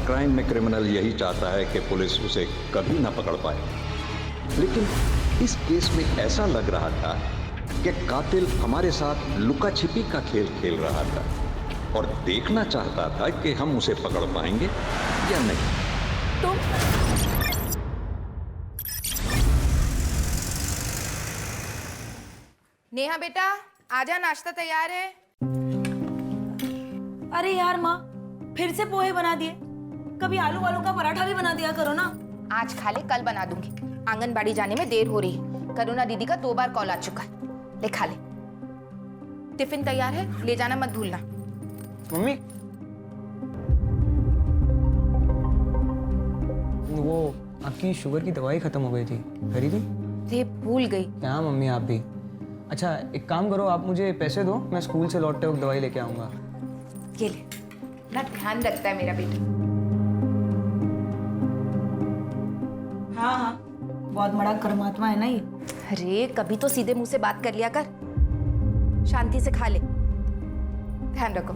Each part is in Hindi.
क्राइम में क्रिमिनल यही चाहता है कि पुलिस उसे कभी ना पकड़ पाए, लेकिन इस केस में ऐसा लग रहा था कि कातिल हमारे साथ लुका छिपी का खेल खेल रहा था और देखना चाहता था कि हम उसे पकड़ पाएंगे या नहीं। तुम नेहा बेटा आजा, नाश्ता तैयार है। अरे यार माँ, फिर से पोहे बना दिए। कभी आलू वालू का पराठा भी बना दिया करो ना। आज खा ले, कल बना दूंगी। आंगनबाड़ी जाने में देर हो रही है। करुणा दीदी का 2 बार कॉल आ चुका है। ले खा ले। टिफिन तैयार है, ले जाना मत भूलना। मम्मी, वो आपकी शुगर की दवाई खत्म हो गई थी, खरीदी? रे भूल गई। क्या मम्मी आप भी। अच्छा एक काम करो, आप मुझे पैसे दो, मैं स्कूल से लौटते वक्त दवाई लेके आऊँगा। ये ले, ना ध्यान रखता है मेरा बेटा। हाँ हाँ, बहुत बड़ा कर्मात्मा है ना ये। अरे कभी तो सीधे मुंह से बात कर लिया कर। शांति से खा ले, ध्यान रखो।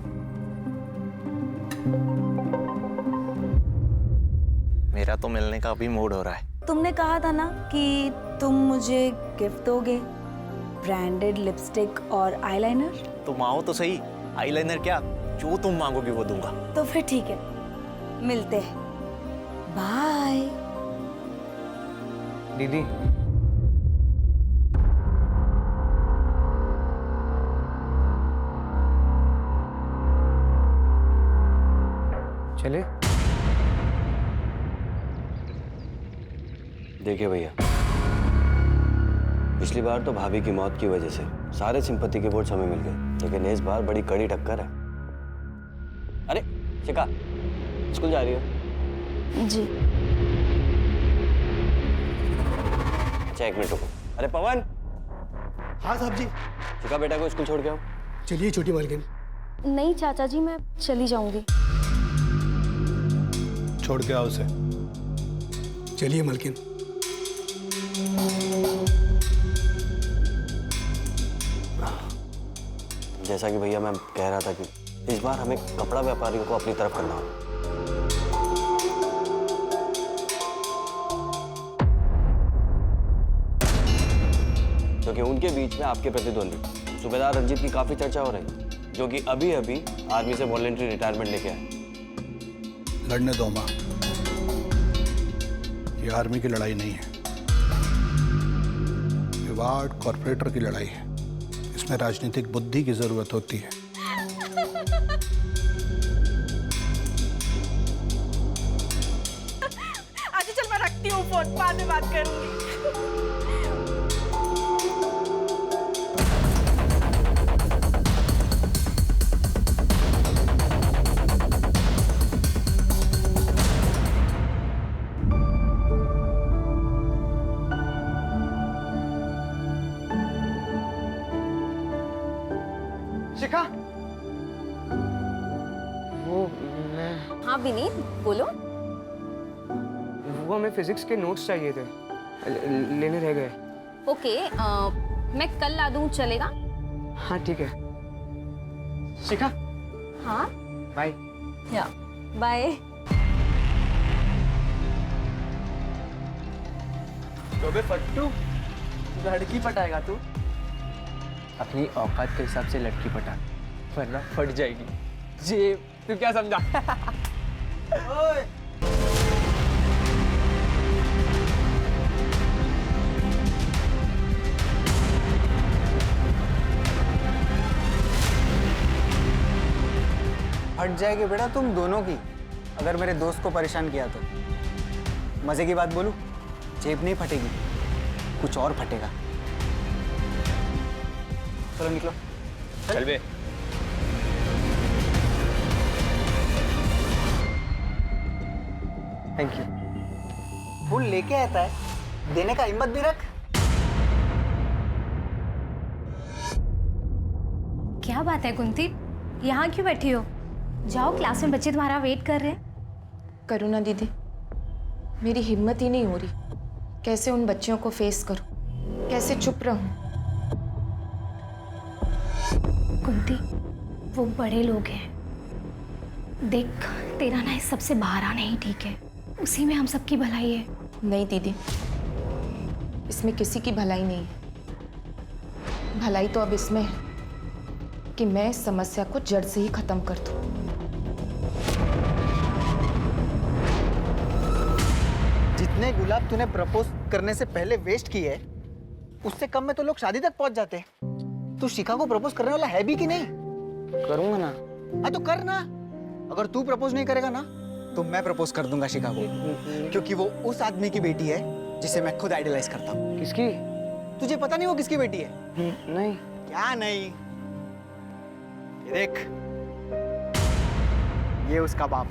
मेरा तो मिलने का अभी मूड हो रहा है। तुमने कहा था ना कि तुम मुझे गिफ्ट दोगे, ब्रांडेड लिपस्टिक और आईलाइनर। तुम आओ तो सही, आईलाइनर क्या, जो तुम मांगोगी वो दूंगा। तो फिर ठीक है, मिलते हैं। बाय। दीदी चले। देखिए भैया, पिछली बार तो भाभी की मौत की वजह से सारे सिंपत्ति के वोट्स हमें मिल गए, लेकिन इस बार बड़ी कड़ी टक्कर है। अरे शिखा, स्कूल जा रही हो? जी। अच्छा 1 मिनट रुको। अरे पवन। हाँ साहब जी। शिखा बेटा को स्कूल छोड़ के आओ। चलिए छोटी मालकिन। नहीं चाचा जी, मैं चली जाऊंगी। छोड़ के आओ उसे। चलिए मालकिन। जैसा कि भैया मैं कह रहा था कि इस बार हमें कपड़ा व्यापारियों को अपनी तरफ करना होगा। क्योंकि उनके बीच में आपके प्रतिद्वंदी सूबेदार रंजीत की काफी चर्चा हो रही है, जो कि अभी अभी आर्मी से वॉलंटरी रिटायरमेंट लेके आए। लड़ने दो माँ, ये आर्मी की लड़ाई नहीं है, ये वार्ड कॉर्पोरेटर की लड़ाई है। इसमें राजनीतिक बुद्धि की जरूरत होती है। अच्छा चल, मैं रखती हूँ फोन, बाद में बात करूंगी। शिखा, वो मैं हाँ विनीत, बोलो। वो हमें फिजिक्स के नोट्स चाहिए थे, लेने रह गए। ओके, मैं कल ला दूँ, चलेगा? हाँ ठीक है। शिखा हाँ बाय। या बाय। तो बे फट्टू, लड़की पटाएगा तू? अपनी औकात के हिसाब से लड़की पटा, वरना फट जाएगी। जी तू क्या समझा? ओए फट जाएगी बेटा तुम दोनों की, अगर मेरे दोस्त को परेशान किया तो। मजे की बात बोलूं, जेब नहीं फटेगी, कुछ और फटेगा। चलो निकलो। चल बे। Thank you. फूल लेके आता है, देने का हिम्मत भी रख। क्या बात है कुंती, यहाँ क्यों बैठी हो? जाओ, क्लास में बच्चे तुम्हारा वेट कर रहे हैं। करुणा दीदी, मेरी हिम्मत ही नहीं हो रही। कैसे उन बच्चियों को फेस करूं, कैसे चुप रहूं? कुंती, वो बड़े लोग हैं, देख, तेरा ना इस सबसे बाहर आना ही ठीक है। उसी में हम सबकी भलाई है। नहीं दीदी, इसमें किसी की भलाई नहीं है। भलाई तो अब इसमें है कि मैं इस समस्या को जड़ से ही खत्म कर दूं। जितने गुलाब तूने प्रपोज करने से पहले वेस्ट किए है, उससे कम में तो लोग शादी तक पहुंच जाते हैं। तू शिखा को प्रपोज करने वाला है भी कि नहीं? करूंगा ना। हाँ तो कर ना। अगर तू प्रपोज नहीं करेगा ना तो मैं प्रपोज कर दूंगा शिखा को, क्योंकि वो उस आदमी की बेटी है जिसे मैं खुद आइडलाइज करता हूँ। किसकी? तुझे पता नहीं वो किसकी बेटी है? नहीं। क्या नहीं? ये देख, ये उसका बाप।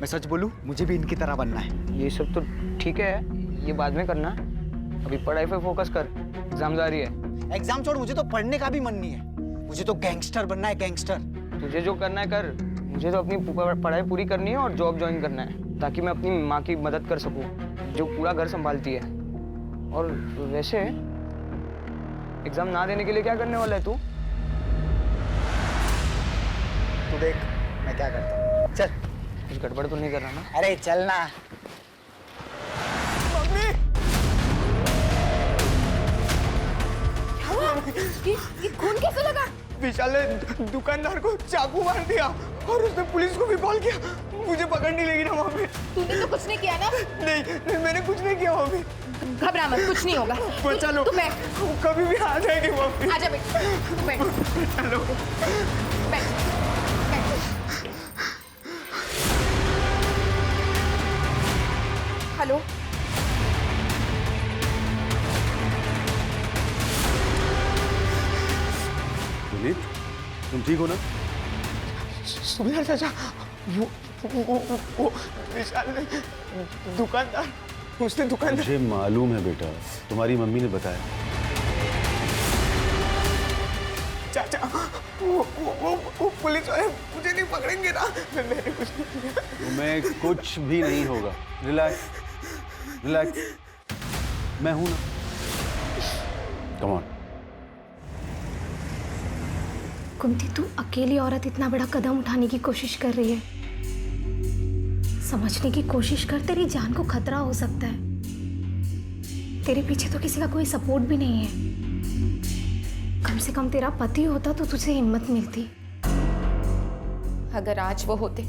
मैं सच बोलूं, मुझे भी इनकी तरह बनना है। ये सब तो ठीक है, ये बाद में करना। अभी पढ़ाई पे फोकस कर, एग्जाम जारी है। एग्जाम छोड़, मुझे तो पढ़ने का भी मन नहीं है। मुझे तो गैंगस्टर बनना है, गैंगस्टर। तुझे जो करना है कर, मुझे तो अपनी पढ़ाई पूरी करनी है और जॉब ज्वाइन करना है, ताकि मैं अपनी माँ की मदद कर सकूं, जो पूरा घर संभालती है। और वैसे एग्जाम ना देने के लिए क्या करने वाला है तू? तू देख मैं क्या करता हूँ। चल। कुछ गड़बड़ तो नहीं कर रहा ना? अरे चल ना। ये खून कैसे लगा? विशाल ने दुकानदार को चाकू मार दिया और उसने पुलिस को भी कॉल किया। मुझे पकड़ नहीं लेगी ना वहाँ पे। तूने तो कुछ नहीं किया ना? नहीं, मैंने कुछ नहीं किया वहाँ पे। घबरा मत, कुछ नहीं होगा। बचा लो। तू बैठ। कभी भी आ जाएगी वहाँ पे। आजा बेट, तू बैठ। बचा लो। बैठ, बैठ। हेलो, विनीत, तुम ठीक हो ना? सुबह चाचा, वो विशाल ने दुकानदार, उसने दुकानदार। मुझे मालूम है बेटा, तुम्हारी मम्मी ने बताया। चाचा, वो पुलिस वाले मुझे नहीं पकड़ेंगे ना? मैंने कुछ नहीं किया। तुम्हें कुछ भी नहीं होगा। रिलैक्स, रिलैक्स, मैं हूं ना। Come on. कुंती, तू अकेली औरत इतना बड़ा कदम उठाने की कोशिश कर रही है। समझने की कोशिश कर, तेरी जान को खतरा हो सकता है। तेरे पीछे तो किसी का कोई सपोर्ट भी नहीं है। कम से कम तेरा पति होता तो तुझे हिम्मत मिलती। अगर आज वो होते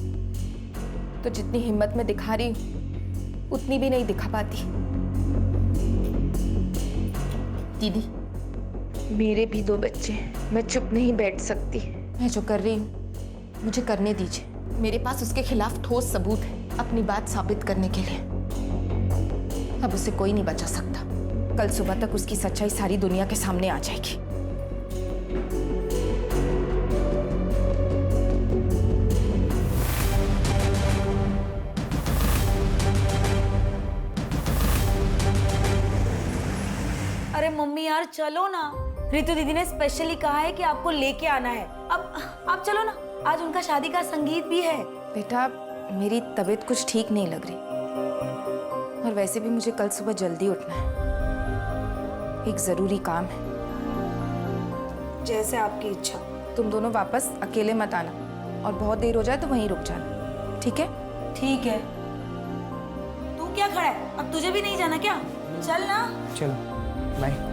तो जितनी हिम्मत मैं दिखा रही हूं उतनी भी नहीं दिखा पाती। दीदी, मेरे भी 2 बच्चे हैं, मैं चुप नहीं बैठ सकती। मैं जो कर रही हूँ मुझे करने दीजिए। मेरे पास उसके खिलाफ ठोस सबूत है अपनी बात साबित करने के लिए। अब उसे कोई नहीं बचा सकता। कल सुबह तक उसकी सच्चाई सारी दुनिया के सामने आ जाएगी। अरे मम्मी यार चलो ना, रितु दीदी ने स्पेशली कहा है कि आपको लेके आना है। अब आप चलो ना, आज उनका शादी का संगीत भी है। बेटा, मेरी तबीयत कुछ ठीक नहीं लग रही और वैसे भी मुझे कल सुबह जल्दी उठना है। एक जरूरी काम है। जैसे आपकी इच्छा। तुम दोनों वापस अकेले मत आना और बहुत देर हो जाए तो वहीं रुक जाना, ठीक है? ठीक है। तू क्या खड़ा है? अब तुझे भी नहीं जाना क्या? चल ना। चलो, bye.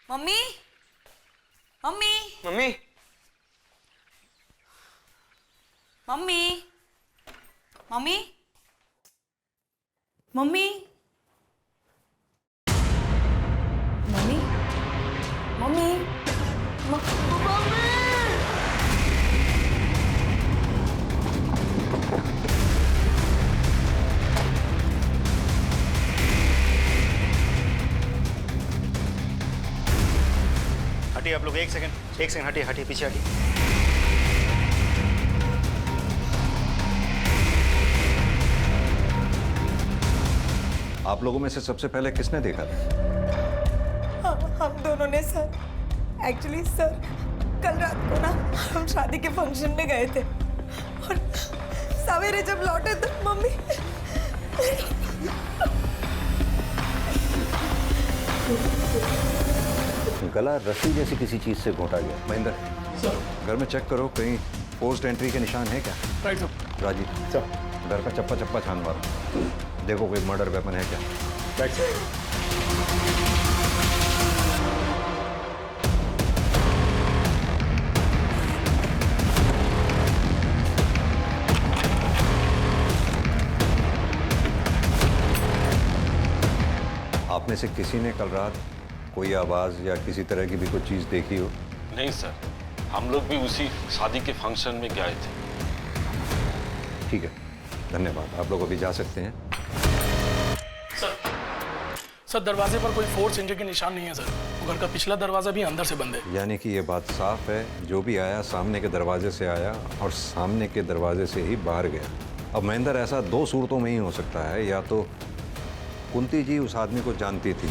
Mummy, mummy, mummy, mummy, mummy, mummy, लोग एक सेकंड हटिए हटिए पीछे हटिए। आप लोगों में से सबसे पहले किसने देखा था? हम दोनों ने सर। एक्चुअली सर, कल रात को ना हम शादी के फंक्शन में गए थे और सवेरे जब लौटे तो मम्मी गला रस्सी जैसी किसी चीज से घोटा गया। महेंद्र सर, घर में चेक करो, कहीं पोस्ट एंट्री के निशान है क्या? Right sir. राजीव सर, घर का चप्पा चप्पा छान मारो, देखो कोई मर्डर वेपन है क्या। Right sir. आप में से किसी ने कल रात कोई आवाज या किसी तरह की भी कोई चीज देखी हो? नहीं सर, हम लोग भी उसी शादी के फंक्शन में गए थे। ठीक है, धन्यवाद। आप लोग अभी जा सकते हैं। सर, दरवाजे पर कोई फोर्स एंट्री के निशान नहीं है सर। घर का पिछला दरवाजा भी अंदर से बंद है। यानी कि ये बात साफ है, जो भी आया सामने के दरवाजे से आया और सामने के दरवाजे से ही बाहर गया। अब महेंद्र, ऐसा दो सूरतों में ही हो सकता है, या तो कुंती जी उस आदमी को जानती थी,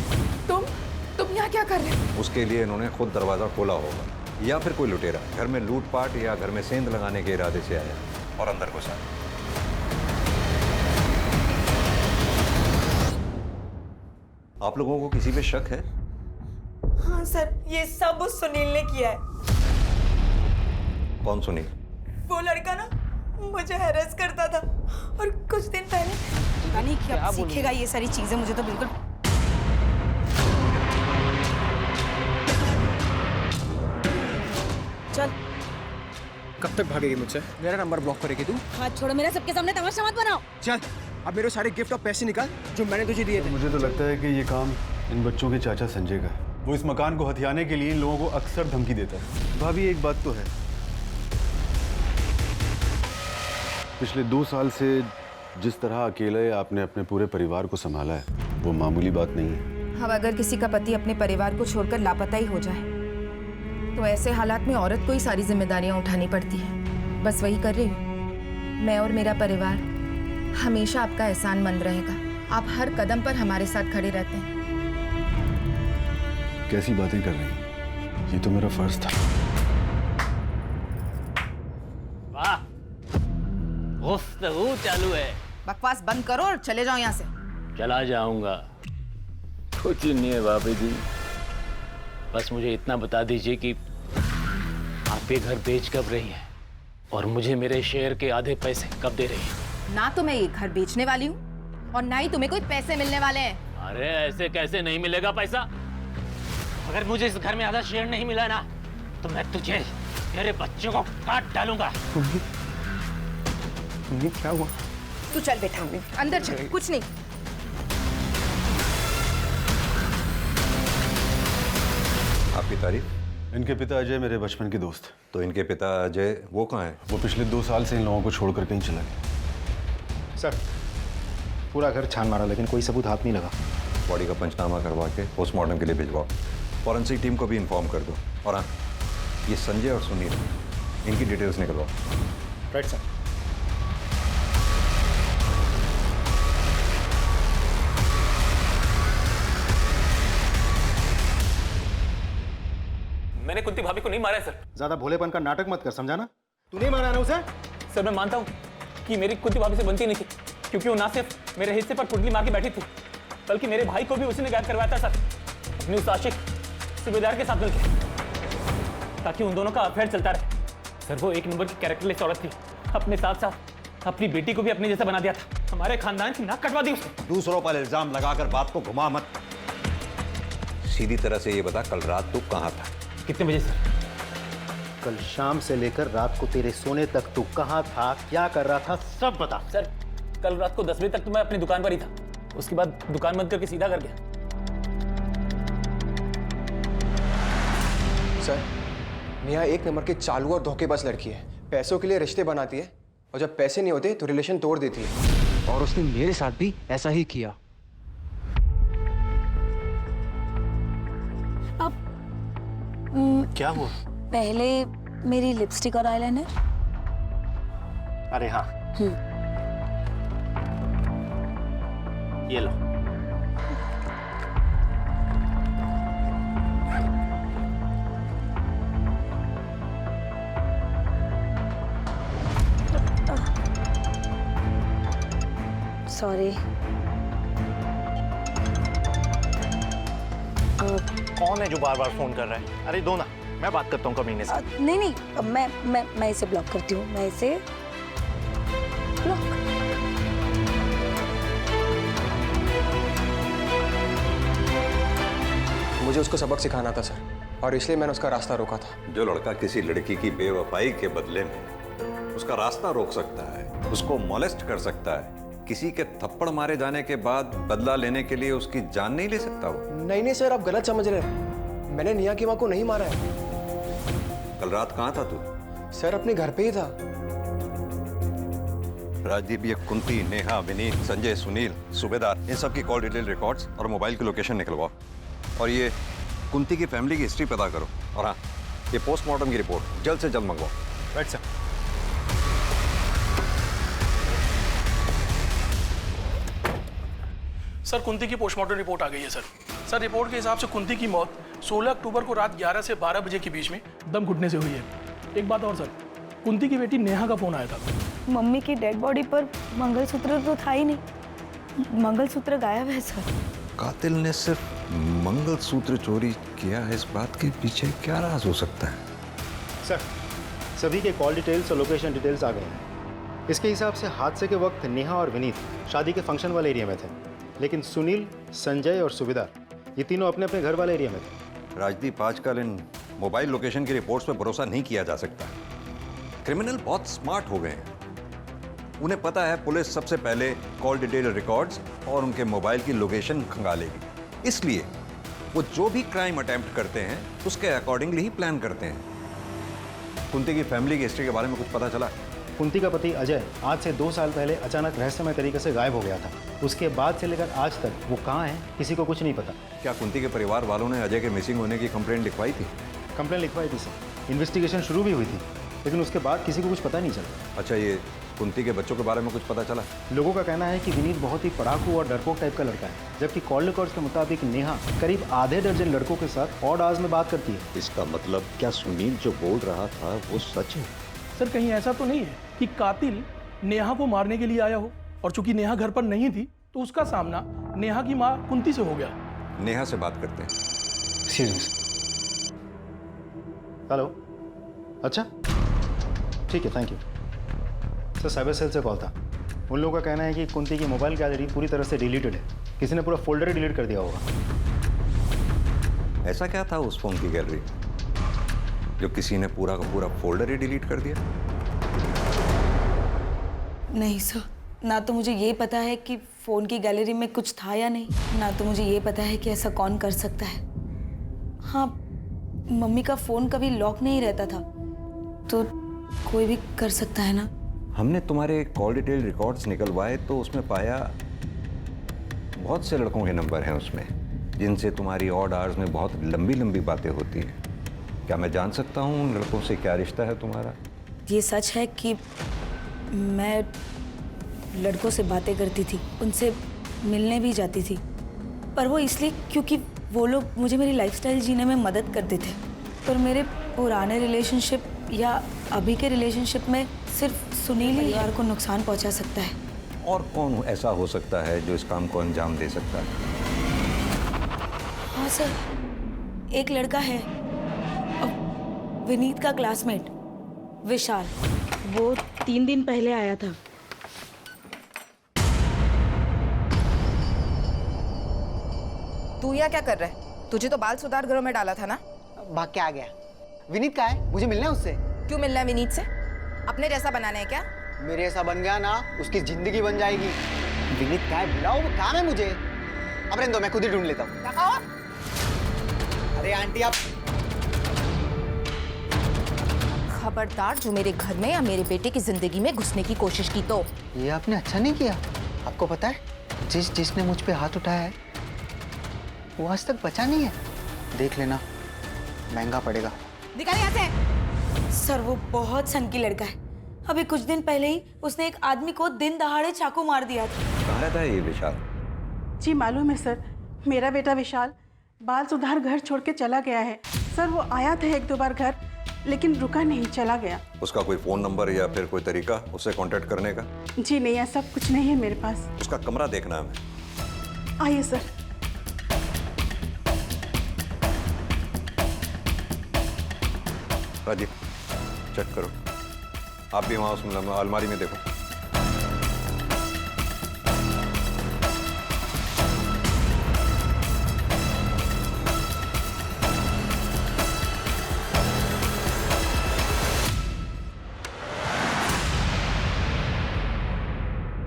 तुम यहाँ क्या कर रहे हो? उसके लिए इन्होंने खुद दरवाजा खोला होगा, या फिर कोई लुटेरा घर में लूटपाट या घर में सेंध लगाने के इरादे से आया और अंदर घुसा। आप लोगों को किसी पे शक है? हाँ सर, ये सब उस सुनील ने किया है। कौन सुनील? वो लड़का ना मुझे हैरेस करता था और कुछ दिन पहले पता नहीं क्या सीखेगा ये सारी चीजें, मुझे तो बिल्कुल। चल। कब तक भागेगी मुझसे? मेरा नंबर ब्लॉक करेगी तू? हाथ छोड़ो मेरा, सबके सामने तमाशा मत बनाओ। चल, अब मेरे सारे गिफ्ट और पैसे निकाल जो मैंने तुझे दिए थे। मुझे तो लगता है कि ये काम इन बच्चों के चाचा संजय का है। वो इस मकान को हथियाने के लिए इन लोगों को अक्सर धमकी देता है। भाभी, एक बात तो है, पिछले 2 साल से जिस तरह अकेले आपने अपने पूरे परिवार को संभाला है, वो मामूली बात नहीं है। अब अगर किसी का पति अपने परिवार को छोड़कर लापता ही हो जाए तो ऐसे हालात में औरत को ही सारी जिम्मेदारियां उठानी पड़ती है। बस वही कर रही हूँ। मैं और मेरा परिवार हमेशा आपका एहसानमंद रहेगा। आप हर कदम पर हमारे साथ खड़े रहते हैं। कैसी बातें कर रही हैं? ये तो मेरा फर्ज था। वाह, गुफ्तगू चालू है। बकवास बंद करो और चले जाओ यहाँ से। चला जाऊंगा। कुछ नहीं है भाभी जी, बस मुझे इतना बता दीजिए कि आप ये घर बेच कब रही हैं और मुझे मेरे शेयर के आधे पैसे कब दे रही हैं? ना तो मैं ये घर बेचने वाली हूँ और ना ही तुम्हें कोई पैसे मिलने वाले हैं। अरे ऐसे कैसे नहीं मिलेगा पैसा? अगर मुझे इस घर में आधा शेयर नहीं मिला ना तो मैं तुझे, तेरे बच्चों को काट डालूंगा। क्या हुआ? तू चल बेटा, अंदर चल। कुछ नहीं। आपकी तारीफ? इनके पिता अजय मेरे बचपन के दोस्त। तो इनके पिता अजय वो कहाँ है? वो पिछले 2 साल से इन लोगों को छोड़कर कहीं चला गया। सर, पूरा घर छान मारा लेकिन कोई सबूत हाथ नहीं लगा। बॉडी का पंचनामा करवा के पोस्टमार्टम के लिए भिजवाओ। फॉरेंसिक टीम को भी इन्फॉर्म कर दो। और हाँ, ये संजय और सुनील, इनकी डिटेल्स निकलवाओ। Right sir. मैंने कुंती भाभी को नहीं मारा है सर। ज्यादा भोलेपन का नाटक मत कर, समझा ना? तू नहीं मारा ना उसे? सर, मैं मानता हूँ कि मेरी कुंती भाभी से बनती नहीं थी, क्योंकि वो ना सिर्फ मेरे हिस्से पर पुतली मार के बैठी थी, बल्कि मेरे भाई को भी उसी ने गायब करवाया था सर, अपनी उस आशिक सूबेदार के साथ मिलकर, ताकि उन दोनों का अफेयर चलता रहे। सर, वो एक नंबर की कैरेक्टरलेस औरत थी। अपने साथ साथ अपनी बेटी को भी अपने जैसा बना दिया था। हमारे खानदान की नाक कटवा दी उसने। दूसरों पर इल्जाम लगाकर बात को घुमा मत। सीधी तरह से ये बता, कल रात तू कहाँ था? कितने बजे सर? कल शाम से लेकर रात को तेरे सोने तक तू कहाँ था, क्या कर रहा था, सब बता। सर, कल रात को 10 बजे तक तो मैं अपनी दुकान पर ही था। उसके बाद दुकान बंद करके सीधा घर गया। सर, नेहा 1 नंबर के चालू और धोखेबाज लड़की है। पैसों के लिए रिश्ते बनाती है और जब पैसे नहीं होते तो रिलेशन तोड़ देती है। और उसने मेरे साथ भी ऐसा ही किया। क्या हुआ? पहले मेरी लिपस्टिक और आईलाइनर। अरे हाँ, ये लो। सॉरी। कौन है जो बार बार फोन कर रहा है? अरे दो ना, मैं बात करता हूँ कमीने से। नहीं नहीं, मैं इसे ब्लॉक करती हूँ। मैं इसे ब्लॉक। मुझे उसको सबक सिखाना था सर, और इसलिए मैंने उसका रास्ता रोका था। जो लड़का किसी लड़की की बेवफाई के बदले में उसका रास्ता रोक सकता है, उसको मोलेस्ट कर सकता है, किसी के थप्पड़ मारे जाने के बाद बदला लेने के लिए उसकी जान नहीं ले सकता वो? नहीं सर, आप गलत समझ रहे हैं। मैंने नेहा की माँ को नहीं मारा है। कल रात कहाँ था तू? सर अपने घर पे ही था। राजदीप, ये कुंती, नेहा, विनीत, संजय, सुनील, सूबेदार, इन सब की कॉल डिटेल रिकॉर्ड्स और मोबाइल की लोकेशन निकलवाओ। और ये कुंती की फैमिली की हिस्ट्री पता करो। और हाँ, ये पोस्टमार्टम की रिपोर्ट जल्द से जल्द मंगवाओ। Right sir. सर कुंती की पोस्टमार्टम रिपोर्ट आ गई है सर। सर रिपोर्ट के हिसाब से कुंती की मौत 16 अक्टूबर को रात 11 से 12 बजे के बीच में दम घुटने से हुई है। एक बात और सर, कुंती की बेटी नेहा का फोन आया था। मम्मी की डेड बॉडी पर मंगलसूत्र तो था ही नहीं, मंगलसूत्र गायब है सर। कातिल ने सिर्फ मंगलसूत्र चोरी किया है, इस बात के पीछे क्या राज हो सकता है? सर, सभी के कॉल डिटेल्स और लोकेशन डिटेल्स आ गए हैं। इसके हिसाब से हादसे के वक्त नेहा और विनीत शादी के फंक्शन वाले एरिया में थे, लेकिन सुनील, संजय और सूबेदार ये तीनों अपने अपने घर वाले एरिया में थे। राजदीप, आजकल इन मोबाइल लोकेशन की रिपोर्ट्स पर भरोसा नहीं किया जा सकता। क्रिमिनल बहुत स्मार्ट हो गए हैं। उन्हें पता है पुलिस सबसे पहले कॉल डिटेल रिकॉर्ड्स और उनके मोबाइल की लोकेशन खंगालेगी, इसलिए वो जो भी क्राइम अटेम्प्ट करते हैं उसके अकॉर्डिंगली ही प्लान करते हैं। कुंती की फैमिली की हिस्ट्री के बारे में कुछ पता चला? कुंती का पति अजय आज से 2 साल पहले अचानक रहस्यमय तरीके से गायब हो गया था। उसके बाद से लेकर आज तक वो कहाँ है किसी को कुछ नहीं पता। क्या कुंती के परिवार वालों ने अजय के मिसिंग होने की कंप्लेंट लिखवाई थी? कंप्लेंट लिखवाई थी सर, इन्वेस्टिगेशन शुरू भी हुई थी, लेकिन उसके बाद किसी को कुछ पता नहीं चला। अच्छा, ये कुंती के बच्चों के बारे में कुछ पता चला? लोगों का कहना है कि विनीत बहुत ही पढ़ाकू और डरपोक टाइप का लड़का है, जबकि कॉल रिकॉर्ड्स के मुताबिक नेहा करीब आधे दर्जन लड़कों के साथ ऑड आवर्स में बात करती है। इसका मतलब क्या सुनील जो बोल रहा था वो सच है? सर कहीं ऐसा तो नहीं है कि कातिल नेहा को मारने के लिए आया हो, और चूंकि नेहा घर पर नहीं थी तो उसका सामना नेहा की माँ कुंती से हो गया। नेहा से बात करते हैं। हेलो, अच्छा ठीक है, thank you sir. Cyber cell से कॉल था। उन लोगों का कहना है कि कुंती की मोबाइल गैलरी पूरी तरह से डिलीटेड है, किसी ने पूरा फोल्डर ही डिलीट कर दिया होगा। ऐसा क्या था उस फोन की गैलरी जो किसी ने पूरा का पूरा फोल्डर ही डिलीट कर दिया? नहीं सर, ना तो मुझे ये पता है कि फ़ोन की गैलरी में कुछ था या नहीं, ना तो मुझे ये पता है कि ऐसा कौन कर सकता है। हाँ, मम्मी का फ़ोन कभी लॉक नहीं रहता था, तो कोई भी कर सकता है ना। हमने तुम्हारे कॉल डिटेल रिकॉर्ड्स निकलवाए तो उसमें पाया बहुत से लड़कों के नंबर हैं उसमें, जिनसे तुम्हारी ऑड आवर्स में बहुत लंबी लंबी बातें होती हैं। क्या मैं जान सकता हूँ उन लड़कों से क्या रिश्ता है तुम्हारा? ये सच है कि मैं लड़कों से बातें करती थी, उनसे मिलने भी जाती थी, पर वो इसलिए क्योंकि वो लोग मुझे मेरी लाइफस्टाइल जीने में मदद करते थे। पर मेरे पुराने रिलेशनशिप या अभी के रिलेशनशिप में सिर्फ सुनील ही यार को नुकसान पहुंचा सकता है। और कौन ऐसा हो सकता है जो इस काम को अंजाम दे सकता है? हाँ सर, एक लड़का है, विनीत का क्लासमेट विशाल। वो 3 दिन पहले आया था। तू यहाँ क्या कर रहा है? तुझे तो बाल सुधार गृह में डाला था ना? भाग के आ गया। विनीत कहाँ है? मुझे मिलना है उससे। क्यों मिलना है विनीत से? अपने जैसा बनाना है क्या? मेरे जैसा बन गया ना, उसकी जिंदगी बन जाएगी। विनीत कहाँ है? बुलाओ, वो काम है मुझे। अब रहने दो, मैं खुद ही ढूंढ लेता हूँ। अरे आंटी आप खबरदार जो मेरे घर में या मेरे बेटे की जिंदगी में घुसने की कोशिश की तो। ये आपने अच्छा नहीं किया। आपको पता है, जिसने मुझ पे हाथ उठाया है वो आज तक बचा नहीं है। देख लेना, महंगा पड़ेगा। निकाल यहाँ से। सर वो बहुत सन की लड़का है। अभी कुछ दिन पहले ही उसने एक आदमी को दिन दहाड़े चाकू मार दिया था। कहाँ रहता है ये विशाल? जी मालूम है सर, मेरा बेटा विशाल बाल सुधार घर छोड़ के चला गया है सर। वो आया था 1-2 बार घर, लेकिन रुका नहीं, चला गया। उसका कोई फोन नंबर या फिर कोई तरीका उससे कांटेक्ट करने का? जी नहीं, ऐसा कुछ नहीं है मेरे पास। उसका कमरा देखना है हमें। आइए सर। राजीव चेक करो, आप भी वहां उस अलमारी में देखो।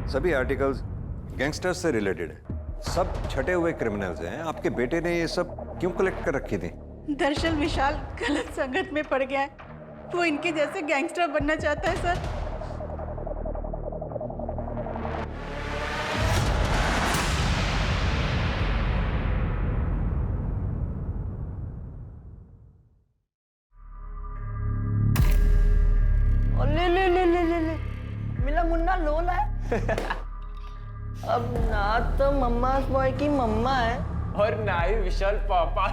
सभी आर्टिकल्स गैंगस्टर्स से रिलेटेड है, सब छटे हुए क्रिमिनल्स हैं। आपके बेटे ने ये सब क्यों कलेक्ट कर रखी थी? दरअसल विशाल गलत संगत में पड़ गया है, वो इनके जैसे गैंगस्टर बनना चाहता है सर। ले मिला मुन्ना लोला है। अब ना तो मम्मा बॉय की मम्मा है और ना ही विशाल पापा।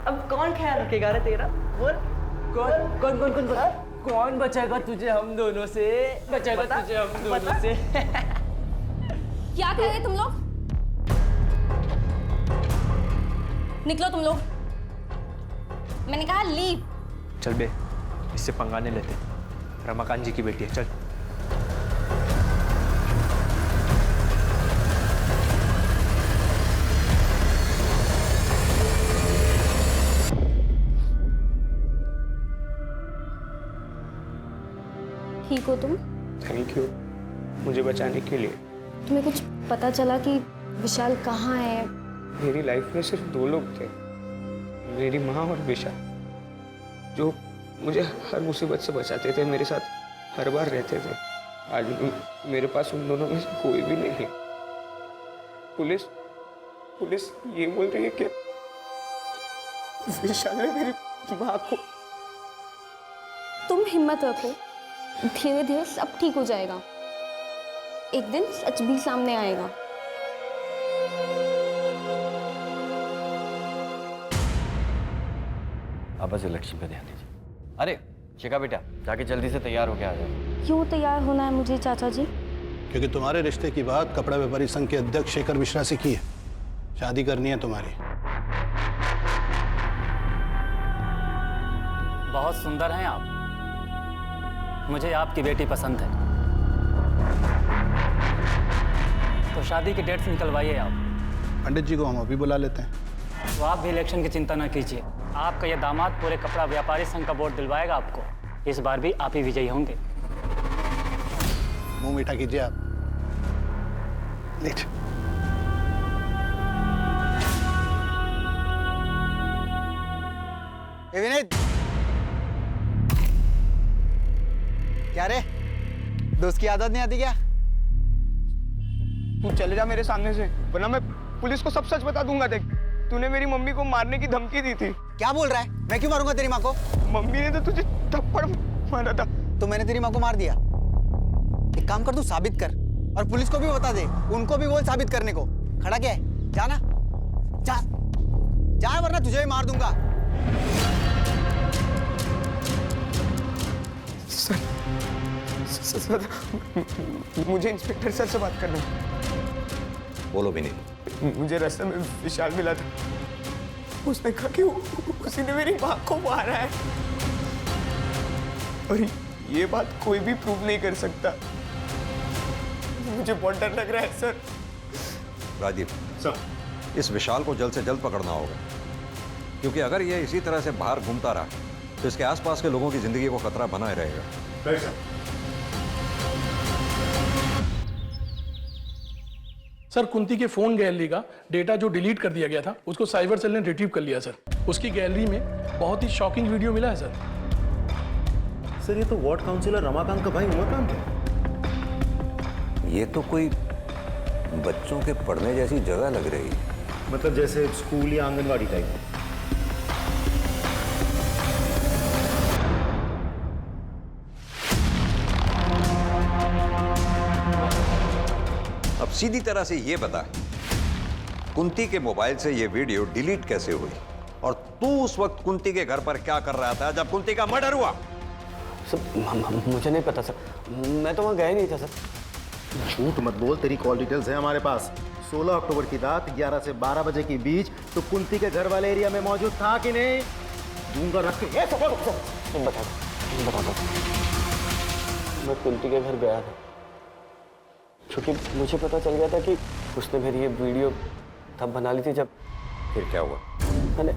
अब कौन ख्याल रखेगा रे तेरा? बोल कौन कौन कौन कौन कौन कौन बचाएगा तुझे हम दोनों से? बचाएगा तुझे हम दोनों से। क्या कर रहे तुम लोग? निकलो तुम लोग, मैंने कहा लीव। चल बे, इससे पंगा नहीं लेते। रमाकांत जी की बेटी है, चल। ठीक हो तुम? थैंक यू मुझे बचाने के लिए। तुम्हें कुछ पता चला कि विशाल कहाँ है? मेरी लाइफ में सिर्फ 2 लोग थे, मेरी माँ और विशाल, जो मुझे हर मुसीबत से बचाते थे, मेरे साथ हर बार रहते थे। आज मेरे पास उन दोनों में से कोई भी नहीं है। पुलिस ये बोल रही है कि विशाल ने मेरी माँ को। तुम हिम्मत रखो, धीरे धीरे सब ठीक हो जाएगा। एक दिन सच भी सामने आएगा। आप बस इलेक्शन पे ध्यान दीजिए। अरे शिखा बेटा, जाके जल्दी से तैयार होके आ जाओ। क्यों तैयार होना है मुझे चाचा जी? क्योंकि तुम्हारे रिश्ते की बात कपड़ा व्यापारी संघ के अध्यक्ष शेखर मिश्रा से की है। शादी करनी है तुम्हारी। बहुत सुंदर हैं आप, मुझे आपकी बेटी पसंद है। तो शादी की डेट्स निकलवाइए आप। पंडित जी को हम अभी बुला लेते हैं। तो आप भी इलेक्शन की चिंता न कीजिए, आपका यह दामाद पूरे कपड़ा व्यापारी संघ का वोट दिलवाएगा आपको। इस बार भी आप ही विजयी होंगे। मुंह मीठा कीजिए आप। लीजिए। विनीत, क्या रे, दोस्त की आदत नहीं आती क्या? तू चले जा मेरे सामने से, वरना मैं पुलिस को सब सच बता दूंगा। देख, तूने मेरी मम्मी को मारने की धमकी दी थी। क्या बोल रहा है? मैं क्यों मारूंगा तेरी माँ को? मम्मी ने तो तुझे थप्पड़ मारा था। तो मैंने तेरी माँ को मार दिया? एक काम कर, तू साबित कर और पुलिस को भी बता दे, उनको भी बोल साबित करने को। खड़ा क्या है? जाना, जा जा, वरना तुझे भी मार दूंगा। सर, मुझे इंस्पेक्टर सर से बात करना है। बोलो विनीत। मुझे रास्ते में विशाल मिला था, उसने कहा कि उसी ने मेरी माँ को मारा है, और ये बात कोई भी प्रूव नहीं कर सकता। मुझे बहुत डर लग रहा है सर। राजीव सर, इस विशाल को जल्द से जल्द पकड़ना होगा, क्योंकि अगर ये इसी तरह से बाहर घूमता रहा तो इसके आसपास के लोगों की जिंदगी को खतरा बना ही रहेगा। सर, कुंती के फोन गैलरी का डेटा जो डिलीट कर दिया गया था, उसको साइबर सेल ने रिट्रीव कर लिया सर। उसकी गैलरी में बहुत ही शॉकिंग वीडियो मिला है सर। सर, ये तो वार्ड काउंसिलर रमाकांत का भाई उमाकांत है। ये तो कोई बच्चों के पढ़ने जैसी जगह लग रही है। मतलब जैसे स्कूल या आंगनवाड़ी टाइप। सीधी तरह से ये बता, कुंती के मोबाइल से ये वीडियो डिलीट कैसे हुई? और तू उस वक्त कुंती के घर पर क्या कर रहा था जब कुंती का मर्डर हुआ? सर मुझे नहीं पता सर, मैं तो वहाँ गया ही नहीं था सर। झूठ मत बोल, तेरी कॉल डिटेल्स है हमारे पास। 16 अक्टूबर की रात 11 से 12 बजे के बीच तो कुंती के घर वाले एरिया में मौजूद था कि नहीं? दूंगा रख के बता मैं कुंती के घर गया था क्योंकि मुझे पता चल गया था कि उसने मेरी ये वीडियो तब बना ली थी जब। फिर क्या हुआ? मैंने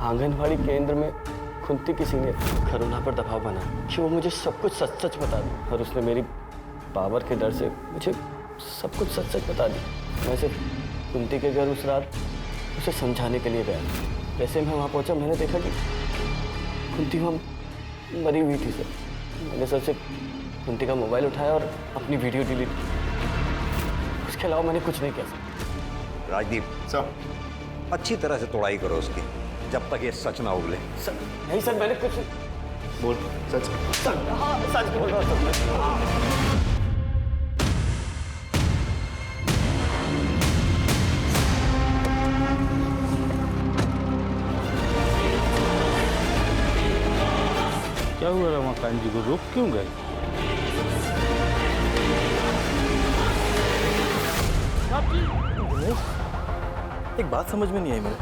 आंगनवाड़ी केंद्र में कुंती किसी ने करुणा पर दबाव बनाया कि वो मुझे सब कुछ सच सच बता दी, और उसने मेरी पावर के डर से मुझे सब कुछ सच सच बता दी। मैं सिर्फ कुंती के घर उस रात उसे समझाने के लिए गया। जैसे मैं वहाँ पहुँचा मैंने देखा कि कुंती वहाँ मरी हुई थी सर। मैंने सर से कुंती का मोबाइल उठाया और अपनी वीडियो डिलीट की। उसके अलावा मैंने कुछ नहीं किया सर। राजदीप सर, अच्छी तरह से तोड़ाई करो उसकी जब तक ये सच ना उगले। सर नहीं सर, मैंने कुछ बोल सच। सर हाँ सच बोल रहा हूँ। क्या हुआ रमाकांत जी को, रुक क्यों गए? एक बात समझ में नहीं आई मेरे,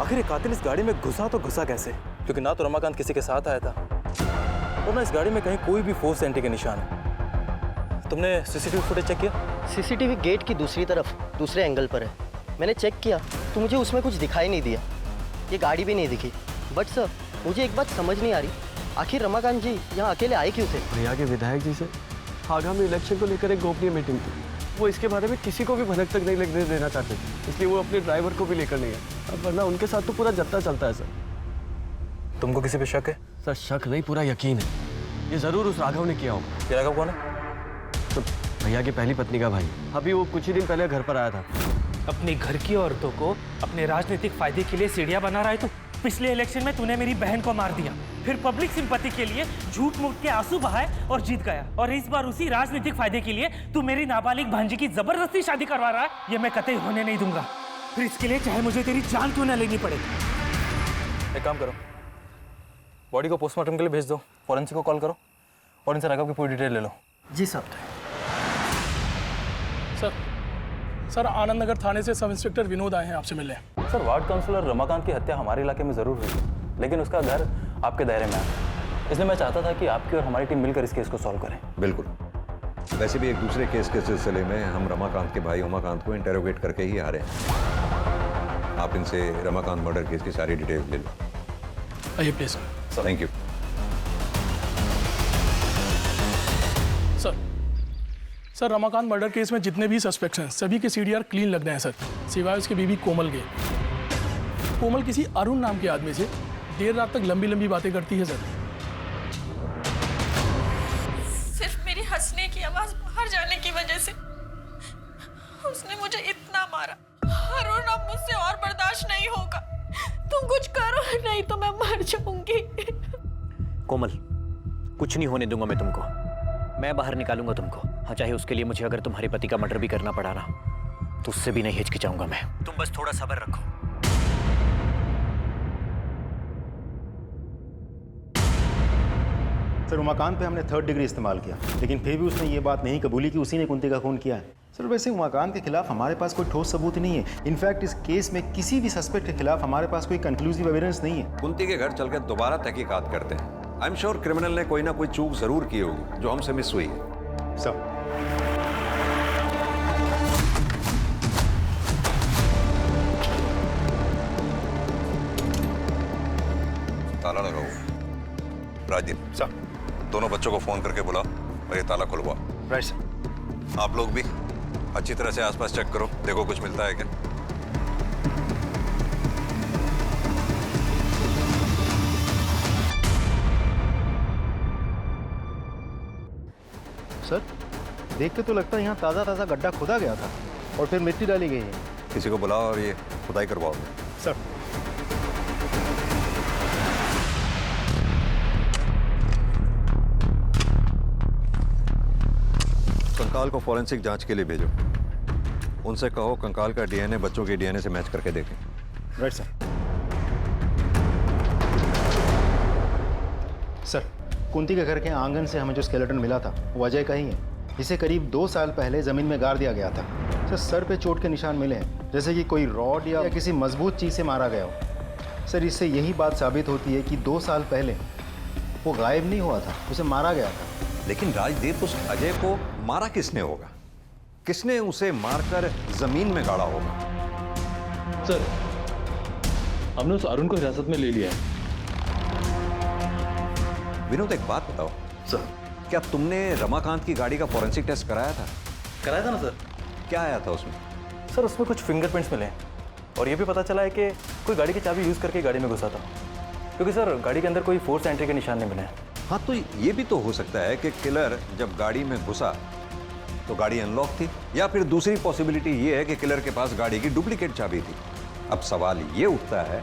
आखिर ये कातिल इस गाड़ी में घुसा तो घुसा कैसे? क्योंकि ना तो रमाकांत किसी के साथ आया था और ना इस गाड़ी में कहीं कोई भी फोर्स एंट्री के निशान है। तुमने सीसीटीवी फुटेज चेक किया? सीसीटीवी गेट की दूसरी तरफ दूसरे एंगल पर है। मैंने चेक किया तो मुझे उसमें कुछ दिखाई नहीं दिया, ये गाड़ी भी नहीं दिखी। बट सर मुझे एक बात समझ नहीं आ रही, आखिर रमाकांत जी यहाँ अकेले आए क्यों थे? भैया के विधायक जी से आगामी इलेक्शन को लेकर एक गोपनीय मीटिंग थी। वो इसके बारे में किसी को भी भनक तक नहीं लगने देना चाहते थे, इसलिए वो अपने ड्राइवर को भी लेकर नहीं है। अब वरना उनके साथ तो पूरा जत्था चलता है सर। तुमको किसी पे शक है? सर शक नहीं, पूरा यकीन है। ये जरूर उस राघव ने किया होगा। ये राघव कौन है? तो भैया की पहली पत्नी का भाई, अभी वो कुछ ही दिन पहले घर पर आया था। अपने घर की औरतों को अपने राजनीतिक फायदे के लिए सीढ़ियां बना रहा है तू। पिछले इलेक्शन में तूने मेरी बहन को मार दिया, फिर पब्लिक सिंपैथी के लिए झूठ मूठ के आंसू बहाए और जीत गया, और इस बार उसी राजनीतिक फायदे के लिए तू मेरी नाबालिग भांजी की जबरदस्ती शादी करवा रहा है। ये मैं कतई होने नहीं दूंगा, फिर इसके लिए चाहे मुझे तेरी जान क्यों न लेनी पड़े। एक काम करो, बॉडी को पोस्टमार्टम के लिए भेज दो, फॉरेंसिक को कॉल करो और इनसे राघव की पूरी डिटेल ले लो। जी साहब। सर आनंद नगर थाने से सब इंस्पेक्टर विनोद आए हैं आपसे मिलने। सर वार्ड काउंसलर रमाकांत की हत्या हमारे इलाके में जरूर हुई, लेकिन उसका घर आपके दायरे में है, इसलिए मैं चाहता था कि आपकी और हमारी टीम मिलकर इस केस को सॉल्व करें। बिल्कुल, वैसे भी एक दूसरे केस के सिलसिले में हम रमाकांत के भाई उमाकांत को इंटेरोगेट करके ही आ रहे हैं। आप इनसे रमाकांत मर्डर केस की सारी डिटेल ले लो। आइए please. Thank you sir. Ramakant murder case में जितने भी सस्पेक्ट्स हैं सभी के सीडीआर क्लीन लग रहे हैं सर, सिवाय उसकी बीवी कोमल के। कोमल किसी अरुण नाम के आदमी से देर रात तक लंबी लंबी बातें करती है सर। सिर्फ मेरी हंसने की आवाज बाहर जाने की वजह से उसने मुझे इतना मारा। अरुण अब मुझसे और बर्दाश्त नहीं होगा, तुम कुछ करो नहीं तो मैं मर जाऊंगी। कोमल, कुछ नहीं होने दूंगा मैं तुमको, मैं बाहर निकालूंगा तुमको। हाँ, चाहे उसके लिए मुझे अगर तुम्हारे पति का मर्डर भी करना पड़ा ना, तो उससे भी नहीं हिचकिचाऊंगा मैं। तुम बस थोड़ा सब्र रखो। सर उमाकांत पे हमने 3rd डिग्री इस्तेमाल किया, लेकिन फिर भी उसने ये बात नहीं कबूली कि उसी ने कुंती का खून किया है। सर वैसे उमाकांत के खिलाफ हमारे पास कोई ठोस सबूत नहीं है। इनफैक्ट इस केस में किसी भी सस्पेक्ट के खिलाफ हमारे पास कोई कंक्लूसिव एविडेंस नहीं है। कुंती के घर चलकर दोबारा तहकीकात करते हैं। आई एम श्योर क्रिमिनल ने कोई ना कोई चूक जरूर की होगी जो हमसे मिस हुई है। सर ताला लगाओ। राजीव सर, दोनों बच्चों को फोन करके बुलाओ और ये ताला खुलवाओ। Right sir. आप लोग भी अच्छी तरह से आसपास चेक करो, देखो कुछ मिलता है क्या। सर देख के तो लगता है यहाँ ताज़ा ताज़ा गड्ढा खोदा गया था और फिर मिट्टी डाली गई है। किसी को बुलाओ और ये खुदाई करवाओ। सर सुन, कंकाल को फॉरेंसिक जांच के लिए भेजो। उनसे कहो कंकाल का डीएनए बच्चों के डीएनए से मैच करके देखें। Right sir. सर, कुंती के घर के आंगन से हमें जो स्केलेटन मिला था वो अजय का ही है। इसे करीब 2 साल पहले जमीन में गाड़ दिया गया था। सर पे चोट के निशान मिले हैं, जैसे कि कोई रॉड या किसी मजबूत चीज से मारा गया हो। सर, इससे यही बात साबित होती है कि 2 साल पहले वो गायब नहीं हुआ था, उसे मारा गया था। लेकिन राजदीप, उस अजय को मारा किसने होगा? किसने उसे मारकर जमीन में गाड़ा होगा? सर, हमने उस अरुण को हिरासत में ले लिया है। विनोद, एक बात बताओ सर, क्या तुमने रमाकांत की गाड़ी का फॉरेंसिक टेस्ट कराया था? कराया था ना सर। क्या आया था उसमें? सर, उसमें कुछ फिंगरप्रिंट्स मिले हैं और ये भी पता चला है कि कोई गाड़ी की चाबी यूज़ करके गाड़ी में घुसा था, क्योंकि सर गाड़ी के अंदर कोई फोर्स एंट्री के निशान नहीं मिले हैं। हाँ, तो ये भी तो हो सकता है कि किलर जब गाड़ी में घुसा तो गाड़ी अनलॉक थी, या फिर दूसरी पॉसिबिलिटी ये है कि किलर के पास गाड़ी की डुप्लीकेट चाबी थी। अब सवाल ये उठता है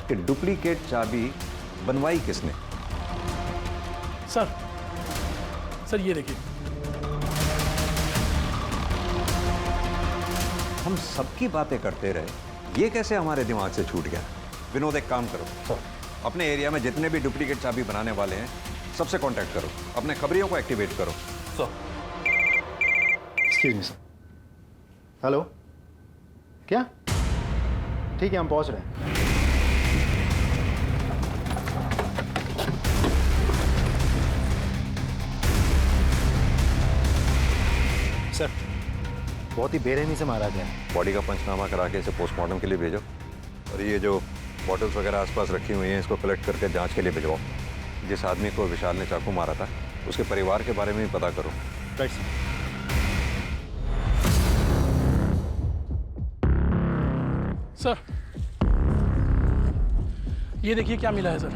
कि डुप्लीकेट चाबी बनवाई किसने? सर ये देखिए, हम सबकी बातें करते रहे, ये कैसे हमारे दिमाग से छूट गया? विनोद, एक काम करो, अपने एरिया में जितने भी डुप्लीकेट चाबी बनाने वाले हैं सबसे कांटेक्ट करो, अपने खबरियों को एक्टिवेट करो। Excuse me sir. हेलो, क्या? ठीक है, हम पहुंच रहे हैं। सर, बहुत ही बेरहमी से मारा गया। बॉडी का पंचनामा करा के इसे पोस्टमार्टम के लिए भेजो, और ये जो बॉटल्स वगैरह आसपास रखी हुई हैं इसको कलेक्ट करके जांच के लिए भिजवाओ। जिस आदमी को विशाल ने चाकू मारा था उसके परिवार के बारे में भी पता करो। Right sir. सर, ये देखिए क्या मिला है सर।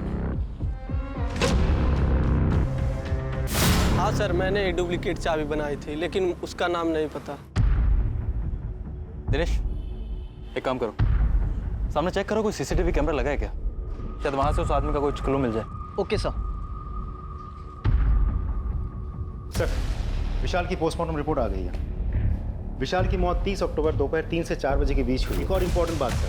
हाँ सर, मैंने एक डुप्लीकेट चाबी बनाई थी, लेकिन उसका नाम नहीं पता। दिनेश, एक काम करो, सामने चेक करो कोई सीसीटीवी कैमरा लगा है क्या? शायद वहां से उस आदमी का कोई क्लू मिल जाए। Okay sir. सर, विशाल की पोस्टमार्टम रिपोर्ट आ गई है। विशाल की मौत 30 अक्टूबर दोपहर 3 से 4 बजे के बीच हुई। एक और इम्पोर्टेंट बात सर,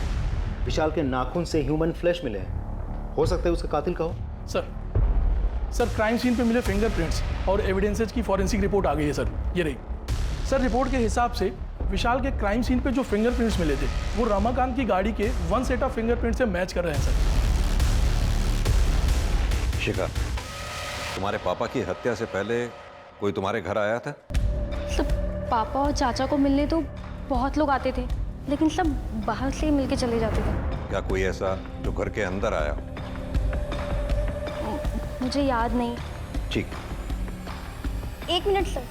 विशाल के नाखून से ह्यूमन फ्लैश मिले हैं। हो सकता है उसका कातिल का हो। सर क्राइम सीन पे मिले फिंगरप्रिंट्स और एविडेंसेज की फॉरेंसिक रिपोर्ट आ गई है सर, ये रही। सर, रिपोर्ट के हिसाब से विशाल के क्राइम सीन पे जो फिंगरप्रिंट्स मिले थे वो रमाकांत की गाड़ी के 1 सेट ऑफ फिंगरप्रिंट से मैच कर रहे हैं सर। शिखा, तुम्हारे पापा की हत्या से पहले कोई तुम्हारे घर आया था? सब पापा और चाचा को मिलने तो बहुत लोग आते थे, लेकिन सब बाहर से ही मिलके चले जाते थे। क्या कोई ऐसा जो घर के अंदर आया? मुझे याद नहीं। ठीक। 1 मिनट सर,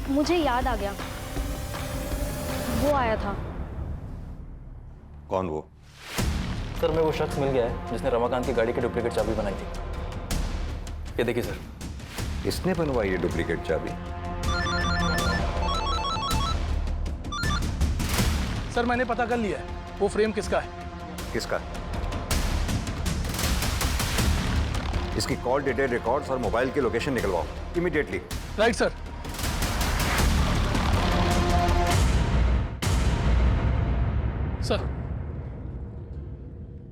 मुझे याद आ गया, वो आया था। कौन वो? सर, मैं वो शख्स मिल गया है जिसने रमाकांत की गाड़ी की डुप्लीकेट चाबी बनाई थी। ये देखिए सर। इसने बनवाई है डुप्लीकेट चाबी? सर, मैंने पता कर लिया है वो फ्रेम किसका है। किसका? इसकी कॉल डिटेल रिकॉर्ड्स और मोबाइल की लोकेशन निकलवाओ इमीडिएटली। Right sir.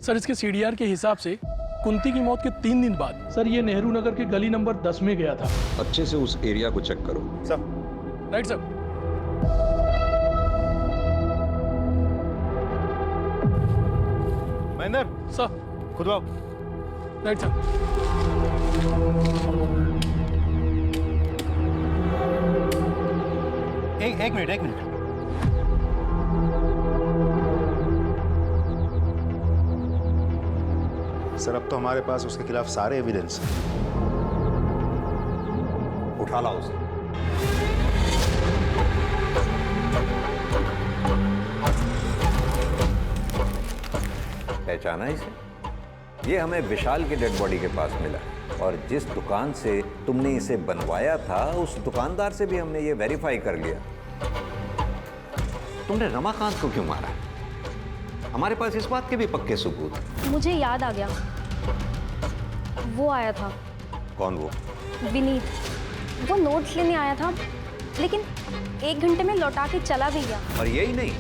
सर, इसके सीडीआर के हिसाब से कुंती की मौत के 3 दिन बाद सर ये नेहरू नगर के गली नंबर 10 में गया था। अच्छे से उस एरिया को चेक करो। Sir. Right sir. Mahendra sir, खुद आओ। Right sir. एक मिनट। सर, अब तो हमारे पास उसके खिलाफ सारे एविडेंस हैं। उठा लाओ उसे। पहचाना इसे? ये हमें विशाल की डेड बॉडी के पास मिला, और जिस दुकान से तुमने इसे बनवाया था उस दुकानदार से भी हमने ये वेरीफाई कर लिया। तुमने रमाकांत को क्यों मारा? हमारे पास इस बात के भी पक्के सबूत। मुझे याद आ गया, वो आया था। कौन वो? विनीत। वो नोट्स लेने आया था, लेकिन 1 घंटे में लौटा के चला भी गया। और यही नहीं,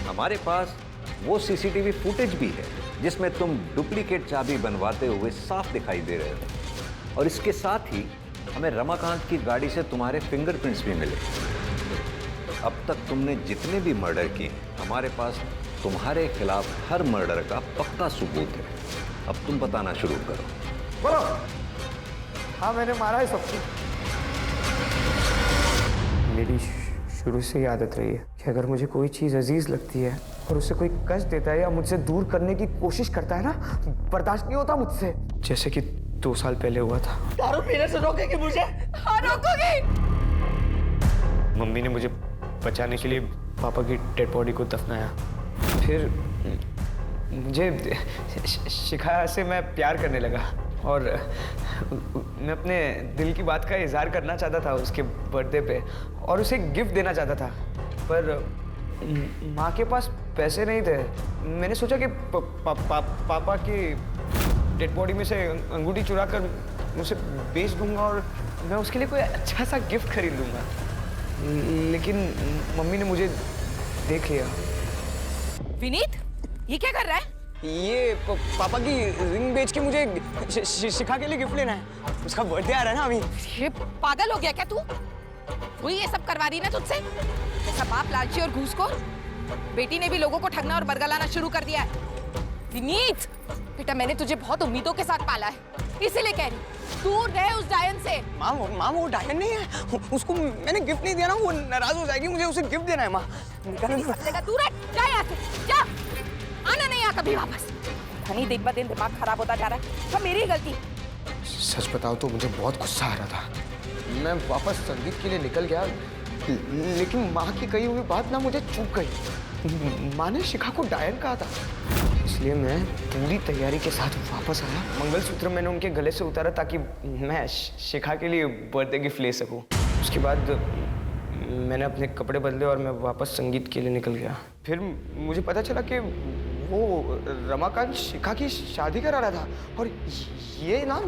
हमारे पास वो सीसीटीवी फुटेज भी है जिसमें तुम डुप्लीकेट चाबी बनवाते हुए साफ दिखाई दे रहे हो। और इसके साथ ही हमें रमाकांत की गाड़ी से तुम्हारे फिंगरप्रिंट्स भी मिले। अब तक तुमने जितने भी मर्डर किए, हमारे पास तुम्हारे खिलाफ हर मर्डर का पक्का सबूत है। अब तुम बताना शुरू करो। बोलो। हाँ, मैंने मारा है सबको। मेरी शुरू से ही आदत रही है कि अगर मुझे कोई चीज़ अजीज लगती है और उसे कोई कष्ट देता है या मुझसे दूर करने की कोशिश करता है ना, बर्दाश्त नहीं होता मुझसे। जैसे कि 2 साल पहले हुआ था। दारू पीने से रोकेगी मुझे? हाँ, रोकोगी। मम्मी ने मुझे बचाने के लिए पापा की डेड बॉडी को दफनाया। फिर मुझे शिखा से मैं प्यार करने लगा और मैं अपने दिल की बात का इजहार करना चाहता था उसके बर्थडे पे और उसे गिफ्ट देना चाहता था, पर माँ के पास पैसे नहीं थे। मैंने सोचा कि पापा की डेड बॉडी में से अंगूठी चुरा कर उसे बेच दूंगा और मैं उसके लिए कोई अच्छा सा गिफ्ट खरीद लूँगा। लेकिन मम्मी ने मुझे देख लिया। विनीत, ये क्या कर रहा है? ये पापा की रिंग बेच के मुझे शिखा के लिए गिफ्ट लेना है। उसका बर्थडे आ रहा है ना अभी। ये पागल हो गया क्या तू? वही ये सब करवा रही ना तुझसे? जैसा बाप लालची और घूसखोर, बेटी ने भी लोगों को ठगना और बरगा लाना शुरू कर दिया है। विनीत, बेटा मैंने तुझे बहुत उम्मीदों के साथ पाला है, इसीलिए कह रही दूर रहे उस डायन से। माँ वो डायन नहीं है, उसको मैंने गिफ्ट नहीं दिया ना, वो नाराज हो जाएगी। मुझे उसे गिफ्ट देना है माँ। दूर है, जा यहाँ से, जा। आना नहीं यहाँ कभी वापस। धनी दिन ब दिन दिमाग खराब होता जा रहा है, सब मेरी गलती। सच बताओ तो मुझे बहुत गुस्सा आ रहा था। मैं वापस संगीत के लिए निकल गया, लेकिन माँ की कही हुई बात ना मुझे चूक गई। माँ ने शिखा को डायन कहा था, इसलिए मैं पूरी तैयारी के साथ वापस आया। मंगलसूत्र मैंने उनके गले से उतारा ताकि मैं शिखा के लिए बर्थडे गिफ्ट ले सकूं। उसके बाद मैंने अपने कपड़े बदले और मैं वापस संगीत के लिए निकल गया। फिर मुझे पता चला कि वो रमाकांत शिखा की शादी करा रहा था और ये ना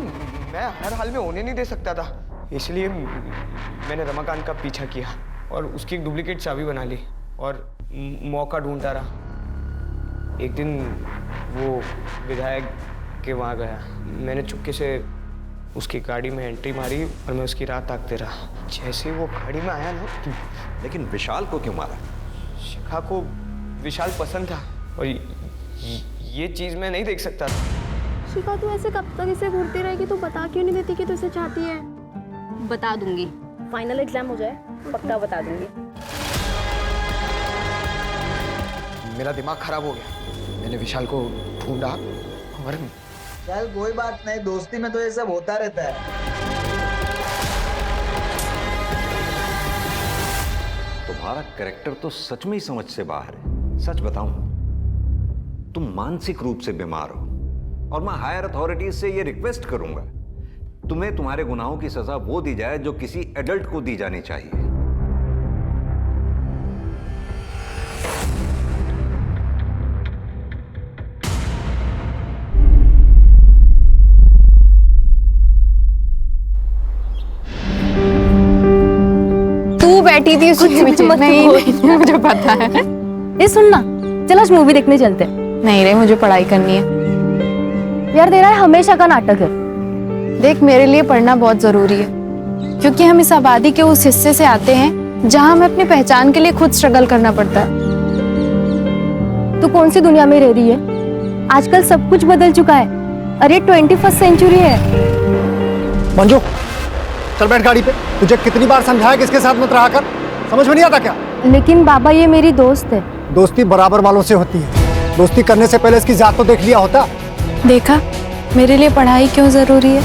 मैं हर हाल में होने नहीं दे सकता था। इसलिए मैंने रमाकांत का पीछा किया और उसकी एक डुप्लीकेट चाबी बना ली और मौका ढूंढता रहा। एक दिन वो विधायक के वहाँ गया। मैंने चुपके से उसकी गाड़ी में एंट्री मारी और मैं उसकी राह ताकते रहा। जैसे वो गाड़ी में आया ना। लेकिन विशाल को क्यों मारा? शिखा को विशाल पसंद था और ये चीज़ मैं नहीं देख सकता था। शिखा, तू ऐसे कब तक इसे घूरती रहेगी? तू बता क्यों नहीं देती कि तू इसे चाहती है? बता दूंगी, फाइनल एग्जाम हो जाए पक्का बता दूंगी। मेरा दिमाग खराब हो गया। मैंने विशाल को ढूंढा और चल कोई बात नहीं, दोस्ती में तो ये सब होता रहता है। तुम्हारा कैरेक्टर तो सच में ही समझ से बाहर है। सच बताऊं, तुम मानसिक रूप से बीमार हो और मैं हायर अथॉरिटीज से ये रिक्वेस्ट करूंगा, तुम्हें तुम्हारे गुनाहों की सजा वो दी जाए जो किसी एडल्ट को दी जानी चाहिए। तू बैठी थी कुछ मत नहीं, मुझे पता है। ये सुनना, चल आज मूवी देखने चलते हैं। नहीं रे, मुझे पढ़ाई करनी है यार। तेरा हमेशा का नाटक है। देख, मेरे लिए पढ़ना बहुत जरूरी है क्योंकि हम इस आबादी के उस हिस्से से आते हैं जहां हमें अपनी पहचान के लिए खुद स्ट्रगल करना पड़ता है। तू कौन सी दुनिया में रह रही है? आजकल सब कुछ बदल चुका है। अरे 21st सेंचुरी है। मंजू, चल बैठ गाड़ी पे। तुझे कितनी बार समझाया कि इसके साथ मत रहा कर, समझ में नहीं आता क्या? लेकिन बाबा, ये मेरी दोस्त है। दोस्ती बराबर वालों से होती है। दोस्ती करने से पहले इसकी जात तो देख लिया होता। देखा मेरे लिए पढ़ाई क्यों जरूरी है।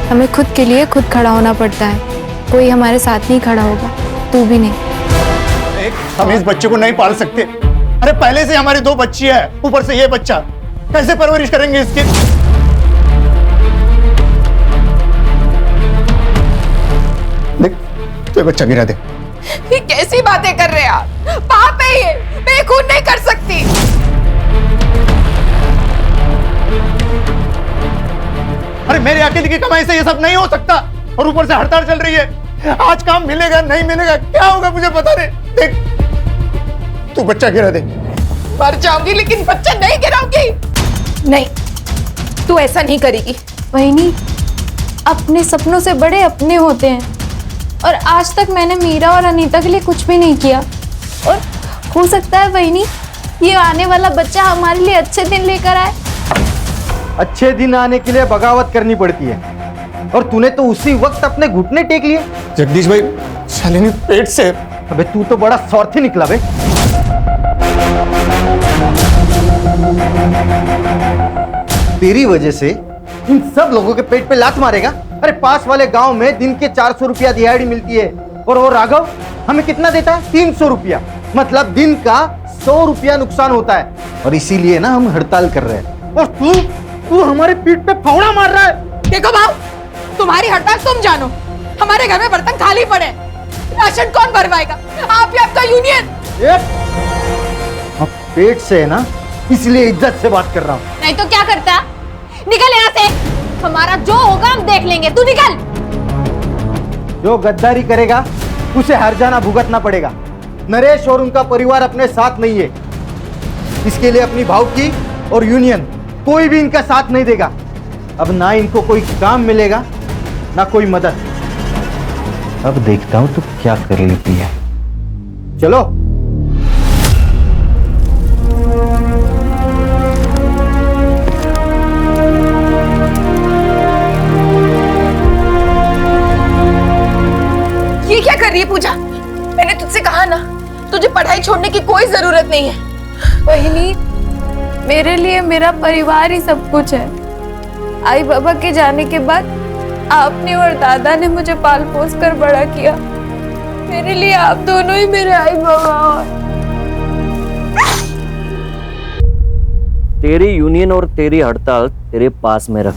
हमें खुद के लिए खुद खड़ा होना पड़ता है। कोई हमारे साथ नहीं खड़ा होगा, तू भी नहीं। हम इस बच्चे को नहीं पाल सकते। अरे पहले से हमारी 2 बच्ची है, ऊपर से ये बच्चा, कैसे परवरिश करेंगे इसकी? देख, तो बच्चा गिरा दे। ये कैसी बातें कर रहे हैं आप? पाप है ये, मैं खून नहीं कर सकती। अरे मेरे अकेले की कमाई से ये सब नहीं हो सकता, और ऊपर से हड़ताल चल रही है। आज काम मिलेगा नहीं मिलेगा क्या होगा मुझे पता नहीं। देख तू बच्चा गिरा दे। मर जाऊंगी लेकिन बच्चा नहीं गिराऊंगी। नहीं, तू ऐसा नहीं करेगी। वहीनी, अपने सपनों से बड़े अपने होते हैं, और आज तक मैंने मीरा और अनीता के लिए कुछ भी नहीं किया। और हो सकता है वहीनी ये आने वाला बच्चा हमारे लिए अच्छे दिन लेकर आए। अच्छे दिन आने के लिए बगावत करनी पड़ती है, और तूने तो उसी वक्त अपने घुटने टेक लिए। जगदीश भाई, शालिनी पेट से। अबे तू तो बड़ा स्वार्थी निकला बे। तेरी वजह से इन सब लोगों के पेट पे लात मारेगा। अरे पास वाले गांव में दिन के 400 रुपया दिहाड़ी मिलती है, और वो राघव हमें कितना देता है? 300 रुपया। मतलब दिन का 100 रुपया नुकसान होता है, और इसीलिए ना हम हड़ताल कर रहे हैं। और तू हमारे पीठ पे फावड़ा मार रहा है। देखो भाव, तुम्हारी हड़ताल तुम जानो, हमारे घर में बर्तन खाली पड़े, राशन कौन भरवाएगा? आप ही आपका यूनियन। अब पेट से है ना, इसलिए इज्जत से बात कर रहा हूँ। नहीं तो क्या करता? निकल यहाँ से, हमारा जो होगा हम देख लेंगे। तू निकल। जो गद्दारी करेगा उसे हर्जाना भुगतना पड़ेगा। नरेश और उनका परिवार अपने साथ नहीं है, इसके लिए अपनी भावकी और यूनियन कोई भी इनका साथ नहीं देगा। अब ना इनको कोई काम मिलेगा ना कोई मदद। अब देखता हूं तू क्या कर लेती है। चलो। ये क्या कर रही है पूजा? मैंने तुझसे कहा ना, तुझे पढ़ाई छोड़ने की कोई जरूरत नहीं है। वहीनी, मेरे लिए मेरा परिवार ही सब कुछ है। आई बाबा के जाने के बाद आपने और दादा ने मुझे पाल पोस कर बड़ा किया। मेरे लिए आप दोनों ही मेरे आई बाबा हो। तेरी यूनियन और तेरी हड़ताल तेरे पास में रख।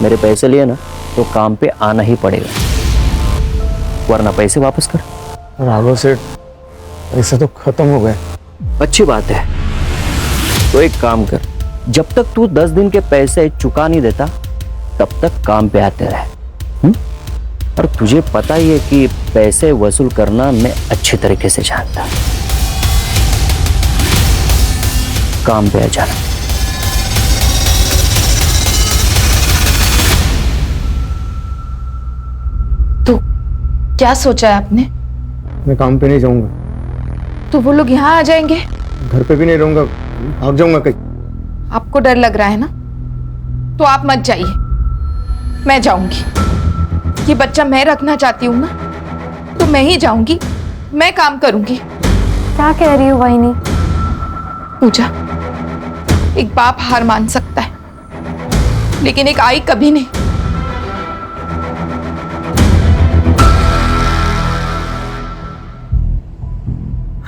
मेरे पैसे लिए ना तो काम पे आना ही पड़ेगा, वरना पैसे वापस कर। राघव सेठ, पैसे तो खत्म हो गए। अच्छी बात है, तो एक काम कर, जब तक तू 10 दिन के पैसे चुका नहीं देता तब तक काम पे आते रहे। और तुझे पता ही है कि पैसे वसूल करना मैं अच्छे तरीके से जानता। काम पे आ जाना। तो क्या सोचा है आपने? मैं काम पे नहीं जाऊंगा। तो वो लोग यहाँ आ जाएंगे? घर पे भी नहीं रहूंगा, भाग जाऊंगा कहीं। आपको डर लग रहा है ना, तो आप मत जाइए, मैं जाऊंगी। ये बच्चा मैं रखना चाहती हूँ ना, तो मैं ही जाऊंगी, मैं काम करूंगी। क्या कह रही हो वाहिनी? पूजा, एक बाप हार मान सकता है, लेकिन एक आई कभी नहीं।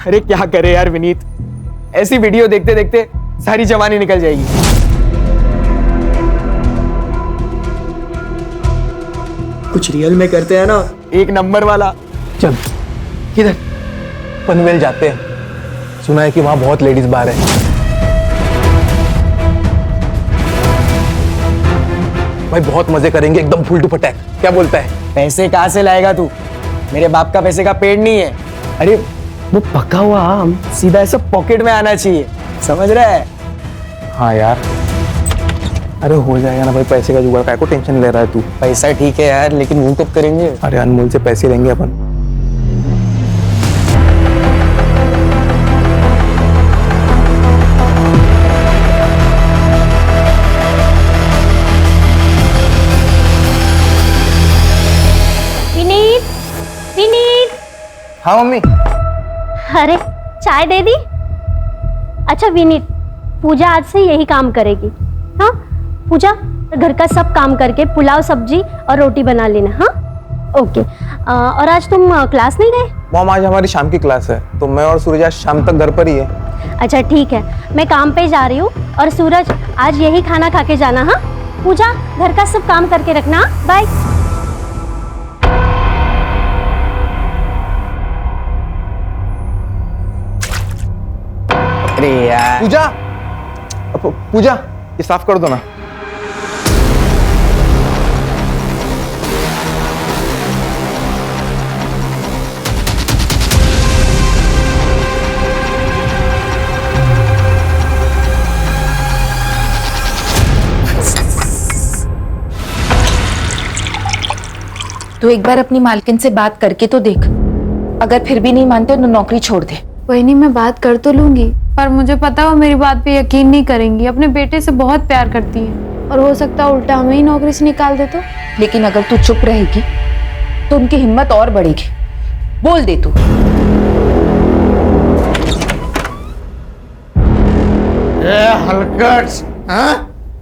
अरे क्या करे यार विनीत, ऐसी वीडियो देखते देखते सारी जवानी निकल जाएगी। कुछ रियल में करते हैं ना, एक नंबर वाला। चल किधर? पनवेल जाते हैं, सुना है कि वहां बहुत लेडीज बार है। भाई बहुत मजे करेंगे, एकदम फुल टू पटैक। क्या बोलता है? पैसे कहाँ से लाएगा तू? मेरे बाप का पैसे का पेड़ नहीं है। अरे वो पका हुआ आम सीधा ऐसा पॉकेट में आना चाहिए, समझ रहा है? हाँ यार, अरे हो जाएगा ना भाई, पैसे का जुगाड़। काय को टेंशन ले रहा है तू? पैसा ठीक है यार, लेकिन वो कब करेंगे? अरे अनमोल से पैसे लेंगे अपन। विनीत, विनीत। हाँ मम्मी। अरे चाय दे दी? अच्छा विनीत, पूजा आज से यही काम करेगी। हाँ पूजा, घर का सब काम करके पुलाव सब्जी और रोटी बना लेना। हाँ ओके। और आज तुम क्लास नहीं गए? मॉम, आज हमारी शाम की क्लास है, तो मैं और सूरज आज शाम तक घर पर ही है। अच्छा ठीक है, मैं काम पे जा रही हूँ, और सूरज आज यही खाना खा के जाना। हाँ पूजा, घर का सब काम करके रखना। बाय। अरे यार पूजा, पूजा ये साफ कर दो ना। तो एक बार अपनी मालकिन से बात करके तो देख, अगर फिर भी नहीं मानते तो नौकरी छोड़ दे। वही नहीं, मैं बात कर तो लूंगी, पर मुझे पता है वो मेरी बात पे यकीन नहीं करेंगी। अपने बेटे से बहुत प्यार करती हैं और हो सकता है उल्टा हमें ही नौकरी से निकाल दे तो। लेकिन अगर तू चुप रहेगी तो उनकी हिम्मत और बढ़ेगी। बोल दे तू। हलकट, हाँ?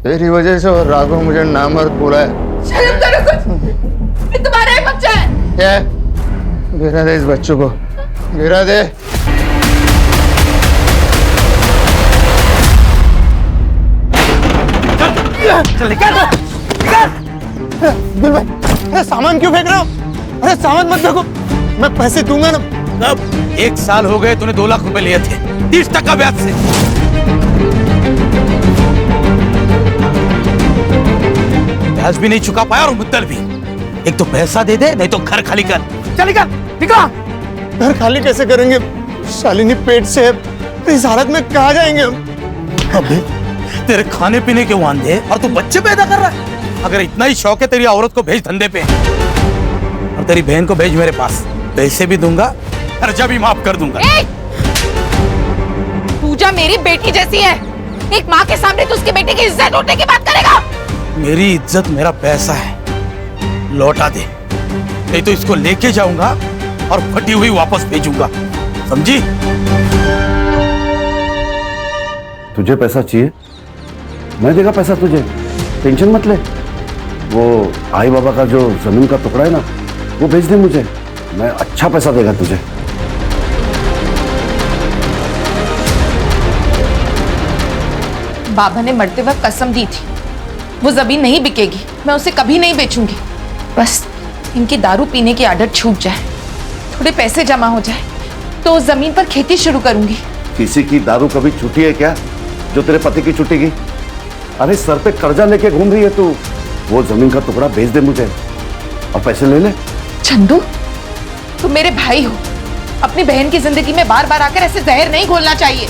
तेरी वजह से और राघव मुझे नामर्द बोला है। शर्म करो कुछ, ये तुम्हारा ही बच्चा है। क्या? गिरा दे इस बच्चों को, गिरा दे। चल निकाल, दिल भाई, अरे सामान क्यों फेंक रहे हो? अरे सामान मत फेंको, मैं पैसे दूंगा ना। अब 1 साल हो गए, तूने 2 लाख रुपए लिए थे 30% ब्याज से। ब्याज भी नहीं चुका पाया और मुद्दल भी। एक तो पैसा दे दे, नहीं तो घर खाली कर। चल निकल, निकल। घर खाली कैसे करेंगे? शालिनी पेट से है, इस हालत में कहाँ जाएंगे हम? अबे तेरे खाने पीने के वांदे और तू बच्चे पैदा कर रहा है। अगर इतना ही शौक है तेरी औरत को भेज धंधे पे, और तेरी बहन को भेज मेरे पास। पैसे भी दूंगा, खर्चा भी माफ कर दूंगा। पूजा मेरी बेटी जैसी है, एक माँ के सामने तो उसकी बेटी की इज्जत लूटने की बात करेगा। मेरी इज्जत मेरा पैसा है, लौटा दे, नहीं तो इसको लेके जाऊंगा और फटी हुई वापस भेजूंगा, समझी? तुझे पैसा चाहिए, मैं देगा पैसा तुझे, टेंशन मत ले। वो आई बाबा का जो जमीन का टुकड़ा है ना, वो भेज दे मुझे, मैं अच्छा पैसा देगा तुझे। बाबा ने मरते वक्त कसम दी थी, वो जमीन नहीं बिकेगी, मैं उसे कभी नहीं बेचूंगी। बस इनकी दारू पीने की आदत छूट जाए, थोड़े पैसे जमा हो जाए तो उस जमीन पर खेती शुरू करूंगी। किसी की दारू कभी छूटी है क्या जो तेरे पति की छूटेगी? अरे सर पे कर्जा लेके घूम रही है तू। वो जमीन का टुकड़ा भेज दे मुझे और पैसे ले ले। चंदू, तुम मेरे भाई हो, अपनी बहन की जिंदगी में बार बार आकर ऐसे जहर नहीं घोलना चाहिए।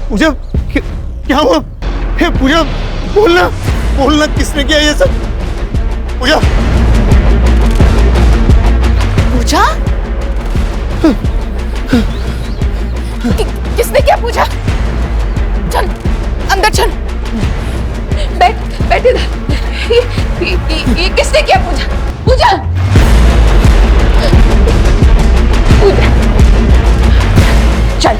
पूजा, क्या हुआ? हे पूजा, बोलना, बोलना, किसने किया ये सब? पूजा, पूजा, किसने किया? पूजा, चल अंदर चल, बैठ इधर। ये किसने किया? पूजा, पूजा, पूजा, चल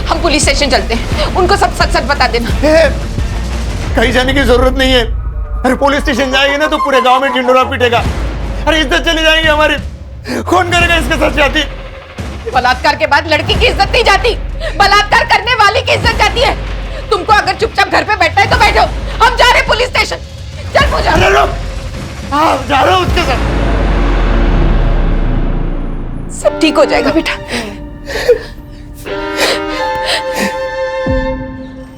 हम पुलिस स्टेशन चलते हैं, उनको सब सच सच बता देना। कहीं जाने की जरूरत नहीं है। अरे पुलिस स्टेशन जाएंगे ना तो पूरे गांव में ढिंडोरा पीटेगा। अरे इज्जत चली जाएगी हमारी। कौन करेगा इसके साथ जाती? बलात्कार के बाद लड़की की इज्जत नहीं जाती, बलात्कार करने वाले की इज्जत जाती है। तुमको अगर चुपचाप घर पे बैठना है तो बैठो, हम जा रहे पुलिस स्टेशन। चल पूजा, जा रहा हूं उसके साथ। सब ठीक हो जाएगा बेटा।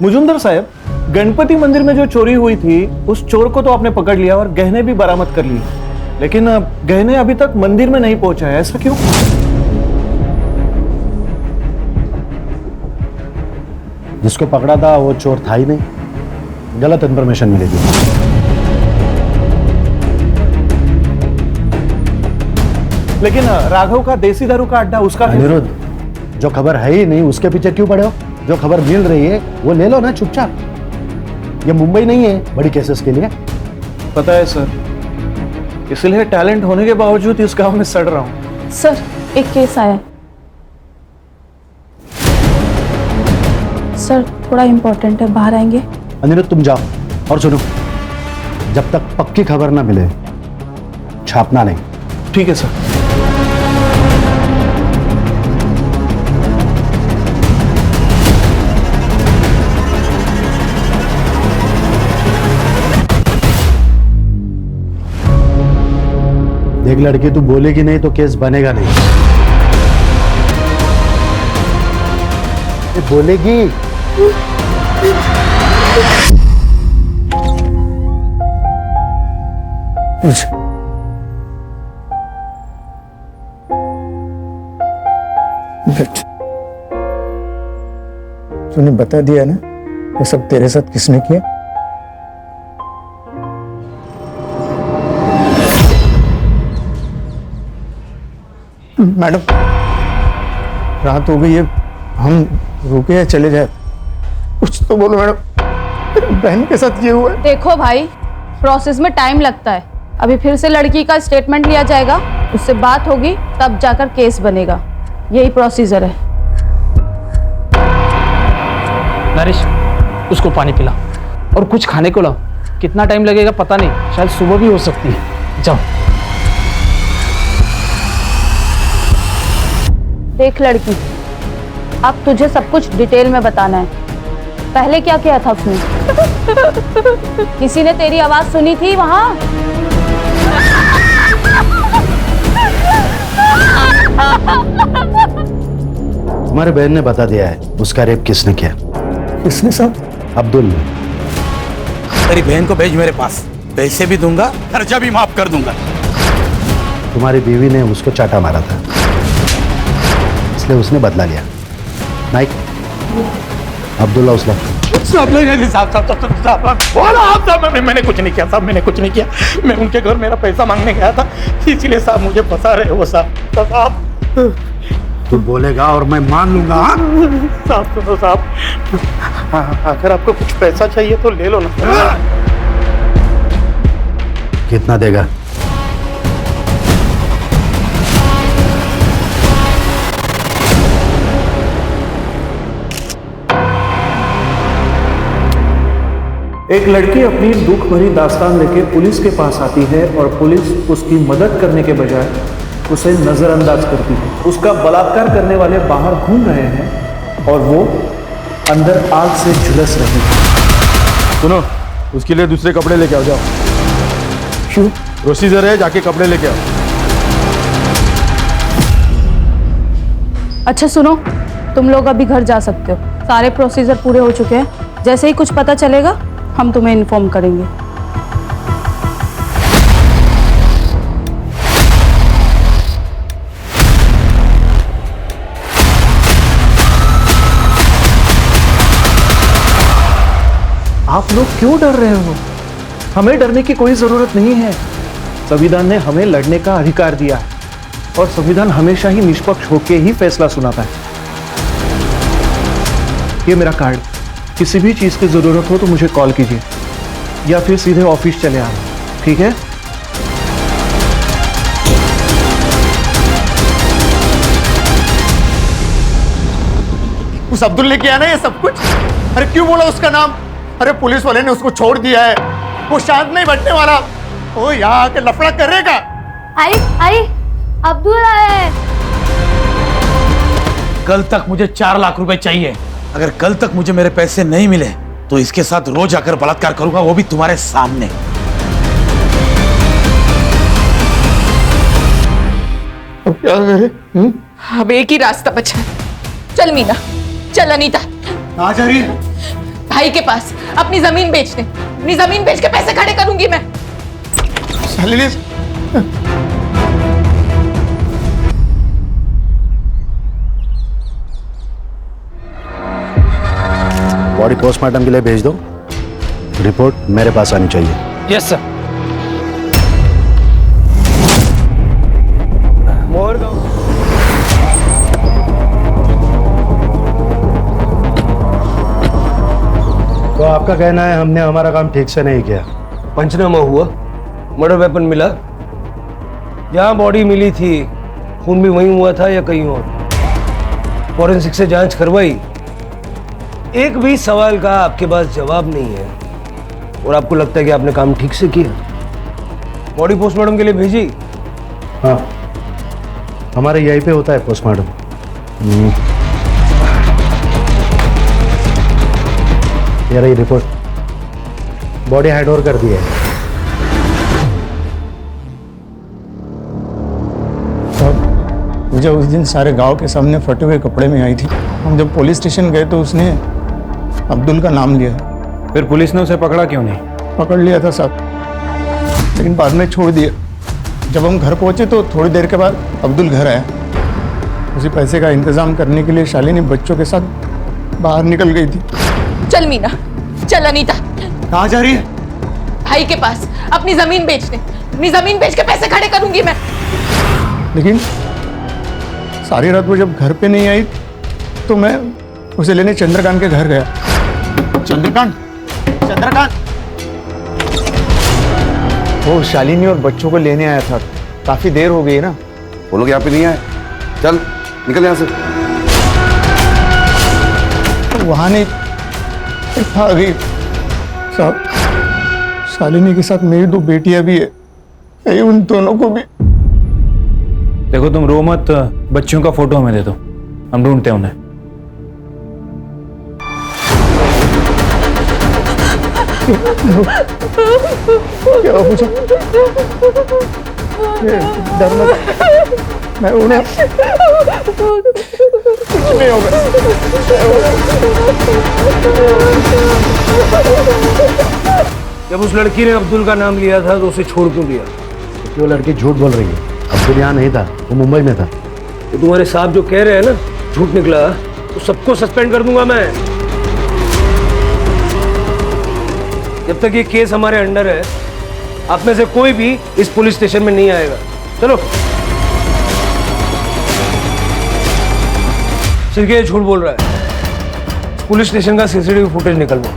मुजुमदार साहब, गणपति मंदिर में जो चोरी हुई थी उस चोर को तो आपने पकड़ लिया और गहने भी बरामद कर लिए, लेकिन गहने अभी तक मंदिर में नहीं पहुंचा है, ऐसा क्यों? जिसको पकड़ा था वो चोर था ही नहीं, गलत इंफॉर्मेशन मिली थी। लेकिन राघव का देसी दारू का अड्डा, उसका अनिरुद्ध, जो खबर है ही नहीं उसके पीछे क्यों पड़े हो? जो खबर मिल रही है वो ले लो ना चुपचाप। ये मुंबई नहीं है बड़ी केसेस के लिए। पता है सर, इसलिए टैलेंट होने के बावजूद इस गांव में सड़ रहा हूं। सर, एक केस आया है। सर, थोड़ा इम्पोर्टेंट है, बाहर आएंगे? अनिरुद्ध तुम जाओ। और सुनो, जब तक पक्की खबर ना मिले छापना नहीं। ठीक है सर। देख लड़की, तू बोलेगी नहीं तो केस बनेगा नहीं। ये बोलेगी। तूने बता दिया ना ये सब तेरे साथ किसने किया? मैडम, रात हो गई है, हम रुके या चले जाए? कुछ तो बोलो मैडम, बहन के साथ ये हुआ है। देखो भाई, प्रोसेस में टाइम लगता है। अभी फिर से लड़की का स्टेटमेंट लिया जाएगा, उससे बात होगी, तब जाकर केस बनेगा। यही प्रोसीजर है। नरेश, उसको पानी पिला और कुछ खाने को लाओ। कितना टाइम लगेगा पता नहीं, शायद सुबह भी हो सकती है। जाओ। देख लड़की, अब तुझे सब कुछ डिटेल में बताना है। पहले क्या किया था उसने? किसी ने तेरी आवाज सुनी थी वहां? तुम्हारे बहन ने बता दिया है उसका रेप किसने किया। किसने साहब? अब्दुल ने। तेरी बहन को भेज मेरे पास, पैसे भी दूंगा, खर्चा भी माफ कर दूंगा। तुम्हारी बीवी ने उसको चाटा मारा था, इसलिए उसने बदला लिया। नाइक, अब्दुल्ला उसला। मैंने कुछ नहीं किया साहब, मैंने कुछ नहीं किया। मैं उनके घर मेरा पैसा मांगने गया था, इसीलिए साहब मुझे फंसा रहे हो साहब। तू बोलेगा और मैं मान लूंगा। साहब सुनो साहब, अगर आपको कुछ पैसा चाहिए तो ले लो ना। कितना देगा? एक लड़की अपनी दुख भरी दास्तान लेके पुलिस के पास आती है और पुलिस उसकी मदद करने के बजाय उसे नजरअंदाज करती है। उसका बलात्कार करने वाले बाहर घूम रहे हैं और वो अंदर आग से झुलस रहे हैं। सुनो, उसके लिए दूसरे कपड़े लेके आओ। जाओ। क्यों? प्रोसीजर है, जाके कपड़े लेके आओ। अच्छा सुनो, तुम लोग अभी घर जा सकते हो। सारे प्रोसीजर पूरे हो चुके हैं। जैसे ही कुछ पता चलेगा हम तुम्हें इन्फॉर्म करेंगे। आप लोग क्यों डर रहे हो? हमें डरने की कोई जरूरत नहीं है। संविधान ने हमें लड़ने का अधिकार दिया है और संविधान हमेशा ही निष्पक्ष होकर ही फैसला सुनाता है। ये मेरा कार्ड, किसी भी चीज की जरूरत हो तो मुझे कॉल कीजिए या फिर सीधे ऑफिस चले आए, ठीक है? उस अब्दुल ने किया ना ये सब कुछ? अरे क्यों बोला उसका नाम? अरे पुलिस वाले ने उसको छोड़ दिया है, वो शांत नहीं बैठने वाला। वो यहाँ आके लफड़ा करेगा। आई अब्दुल आए। कल तक मुझे 4 लाख रुपए चाहिए। अगर कल तक मुझे मेरे पैसे नहीं मिले तो इसके साथ रोज आकर बलात्कार करूंगा, वो भी तुम्हारे सामने। अब क्या करें? अब एक ही रास्ता बचा है। चल मीना, चल अनीता। कहाँ जा रही है? भाई के पास अपनी जमीन बेचने। अपनी जमीन बेच के पैसे खड़े करूंगी मैं। बॉडी पोस्टमार्टम के लिए भेज दो। रिपोर्ट मेरे पास आनी चाहिए। Yes sir. तो आपका कहना है हमने हमारा काम ठीक से नहीं किया? पंचनामा हुआ, मर्डर वेपन मिला, जहां बॉडी मिली थी खून भी वहीं हुआ था या कहीं और। फॉरेंसिक से जांच करवाई, एक भी सवाल का आपके पास जवाब नहीं है। और आपको लगता है कि आपने काम ठीक से किया। बॉडी पोस्टमार्टम के लिए भेजी? हाँ, हमारे यहीं पे होता है पोस्टमार्टम। ये रही रिपोर्ट, बॉडी हैंड ओवर कर दी है। साहब, मुझे उस दिन सारे गांव के सामने फटे हुए कपड़े में आई थी। हम जब पुलिस स्टेशन गए तो उसने अब्दुल का नाम लिया। फिर पुलिस ने उसे पकड़ा क्यों नहीं? पकड़ लिया था साहब, लेकिन बाद में छोड़ दिया। जब हम घर पहुंचे तो थोड़ी देर के बाद अब्दुल घर आया। उसी पैसे का इंतजाम करने के लिए शालिनी बच्चों के साथ बाहर निकल गई थी। चल मीना, चल अनीता। कहाँ जा रही है? भाई के पास, अपनी जमीन बेचने। अपनी जमीन बेच के पैसे खड़े करूंगी मैं। लेकिन सारी रात वो जब घर पे नहीं आई तो मैं उसे लेने चंद्रकांत के घर गया। चंद्रकांत, चंद्रकांत, वो शालिनी और बच्चों को लेने आया था। काफी देर हो गई ना। वो लोग यहाँ पे नहीं आए। चल निकल यहाँ से। तो वहां नहीं आ गई साहब। शालिनी के साथ मेरी 2 बेटियां भी है। कहीं उन दोनों को भी। देखो तुम रो मत, बच्चियों का फोटो हमें दे दो, हम ढूंढते हैं उन्हें। क्या हो मुझे? डर लगा। मैं उन्हें कुछ नहीं होगा। जब उस लड़की ने अब्दुल का नाम लिया था तो उसे छोड़ क्यों दिया? वो लड़की झूठ बोल रही है। अब्दुल यहाँ नहीं था, वो मुंबई में था। तो तुम्हारे साहब जो कह रहे हैं ना झूठ निकला, तो सबको सस्पेंड कर दूंगा मैं। जब तक ये केस हमारे अंडर है, आप में से कोई भी इस पुलिस स्टेशन में नहीं आएगा। चलो। सिर्फ ये झूठ बोल रहा है। पुलिस स्टेशन का सीसीटीवी फुटेज निकलवा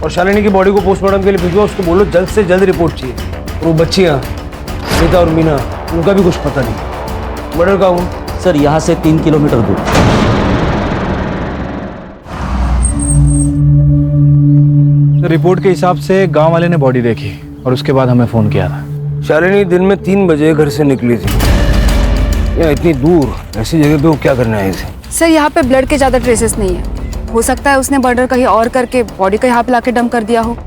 और शालिनी की बॉडी को पोस्टमार्टम के लिए भिजवा। उसको बोलो जल्द से जल्द रिपोर्ट चाहिए। और वो बच्चियां अनीता और मीना, उनका भी कुछ पता नहीं। मर्डर कहाँ हुआ? सर यहाँ से 3 किलोमीटर दूर। रिपोर्ट के हिसाब से गांव वाले ने बॉडी देखी और उसके बाद हमें फोन किया था। शालिनी दिन में 3 बजे घर से निकली थी। या इतनी दूर ऐसी जगह पे वो क्या करने आई थी? सर यहाँ पे ब्लड के ज्यादा ट्रेसेस नहीं है। हो सकता है उसने मर्डर कहीं और करके बॉडी को यहाँ पे लाके डंप कर दिया हो।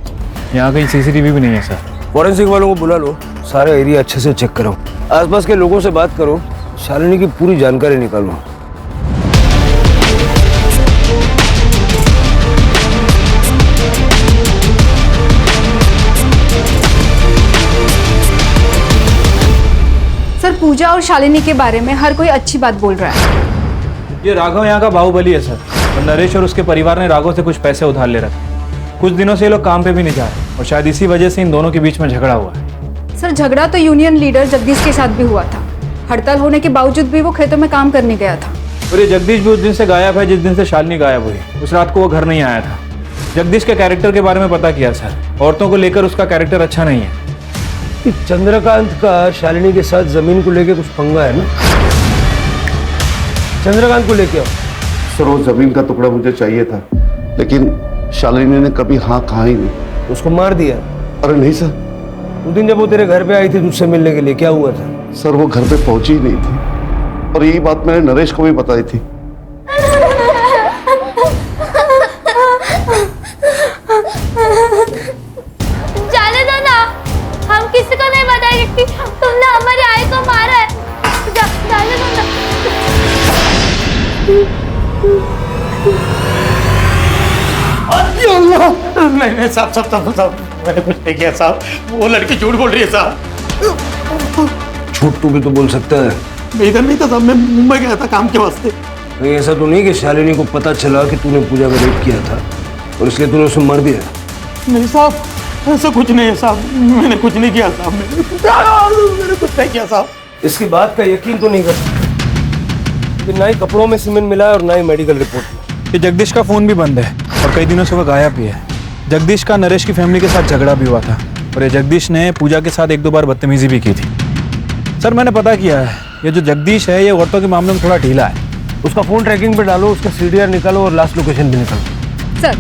यहाँ कहीं सीसीटीवी भी नहीं है सर। फॉरेंसिक वालों को बुला लो, सारा एरिया अच्छे से चेक करो, आसपास के लोगों से बात करो, शालिनी की पूरी जानकारी निकालो। सर पूजा और शालिनी के बारे में हर कोई अच्छी बात बोल रहा है। ये राघव यहाँ का बाहुबली है सर, और नरेश और उसके परिवार ने राघव से कुछ पैसे उधार ले रखे। कुछ दिनों से ये लोग काम पे भी नहीं जा रहे और शायद इसी वजह से इन दोनों के बीच में झगड़ा हुआ है। सर झगड़ा तो यूनियन लीडर जगदीश के साथ भी हुआ था। हड़ताल होने के बावजूद भी वो खेतों में काम करने गया था। और ये जगदीश भी उस दिन से गायब है जिस दिन से शालिनी गायब हुई। उस रात को वो घर नहीं आया था। जगदीश के कैरेक्टर के बारे में पता किया सर, औरतों को लेकर उसका कैरेक्टर अच्छा नहीं है। चंद्रकांत का शालिनी के साथ जमीन को लेके कुछ पंगा है ना? चंद्रकांत को लेके आओ। सर वो जमीन का टुकड़ा मुझे चाहिए था, लेकिन शालिनी ने कभी हाँ कहा ही नहीं। उसको मार दिया? अरे नहीं सर। उस दिन जब वो तेरे घर पे आई थी तुझसे मिलने के लिए, क्या हुआ था? सर वो घर पे पहुंची ही नहीं थी और यही बात मैंने नरेश को भी बताई थी। जाने दो ना, हम किसी को नहीं बताएंगे कि तुमने हमारी आई को मारा है। जाने दो ना। नहीं साहब, मैंने कुछ नहीं किया साहब। वो लड़की झूठ बोल रही है साहब। झूठ तू भी तो बोल सकता है। मैं इधर नहीं था साहब, मैं मुंबई गया था काम के वास्ते। कहीं ऐसा तो नहीं कि शालिनी को पता चला कि तूने पूजा का रेप किया था और इसलिए तूने उसे मार दिया? नहीं साहब, ऐसा कुछ नहीं है साहब। मैंने कुछ नहीं किया साहब। मैंने कुछ नहीं किया साहब। इसकी बात का यकीन तो नहीं कर सकता। ना ही कपड़ों में सीमेंट मिला है और ना ही मेडिकल रिपोर्ट में। ये जगदीश का फोन भी बंद है और कई दिनों से वह गायब भी है। जगदीश का नरेश की फैमिली के साथ झगड़ा भी हुआ था और ये जगदीश ने पूजा के साथ 1-2 बार बदतमीजी भी की थी। सर मैंने पता किया है, ये जो जगदीश है ये औरतों के मामले में थोड़ा ढीला है। उसका फोन ट्रैकिंग पे डालो, उसका सीडीआर निकालो और लास्ट लोकेशन भी निकालो। सर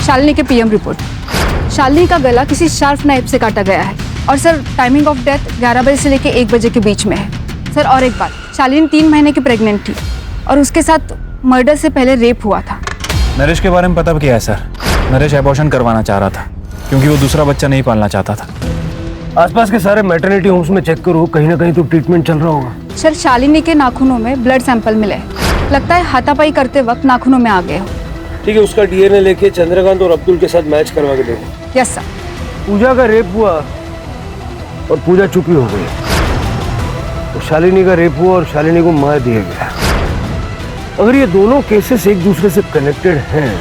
शालिनी के पीएम रिपोर्ट। शालिनी का गला किसी शार्प नाइफ से काटा गया है और सर टाइमिंग ऑफ डेथ 11 बजे से लेकर 1 बजे के बीच में है। सर और एक बात, शालिनी 3 महीने की प्रेग्नेंट थी और उसके साथ मर्डर से पहले रेप हुआ था। नरेश के बारे में पता क्या है सर? नरेश एबॉर्शन करवाना चाह रहा था क्योंकि वो दूसरा बच्चा नहीं पालना चाहता था। आसपास के सारे मैटरनिटी होम्स में चेक करो, कहीं ना कहीं तो ट्रीटमेंट चल रहा होगा। सर शालिनी के नाखूनों में ब्लड सैंपल मिले हैं। लगता है हाथापाई करते वक्त नाखूनों में आ गए हो। ठीक है, उसका डीएनए लेके चंद्रकांत और अब्दुल के साथ मैच करवा के देखो। Yes sir. पूजा का रेप हुआ और पूजा चुपी हो गई, तो शालिनी का रेप हुआ और शालिनी को मार दिया गया। अगर ये दोनों केसेस एक दूसरे से कनेक्टेड हैं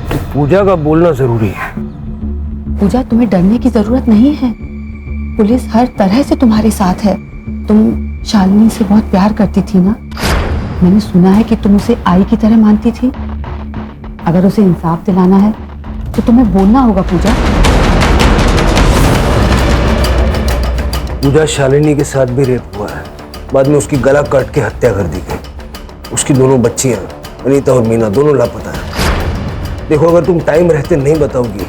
तो पूजा का बोलना जरूरी है। पूजा, तुम्हें डरने की जरूरत नहीं है। पुलिस हर तरह से तुम्हारे साथ है। तुम शालिनी से बहुत प्यार करती थी ना? मैंने सुना है कि तुम उसे आई की तरह मानती थी। अगर उसे इंसाफ दिलाना है तो तुम्हें बोलना होगा पूजा। पूजा, शालिनी के साथ भी रेप हुआ है। बाद में उसकी गला काट के हत्या कर दी गई। उसकी दोनों बच्चियां अनीता और मीना दोनों लापता है। देखो, अगर तुम टाइम रहते नहीं बताओगी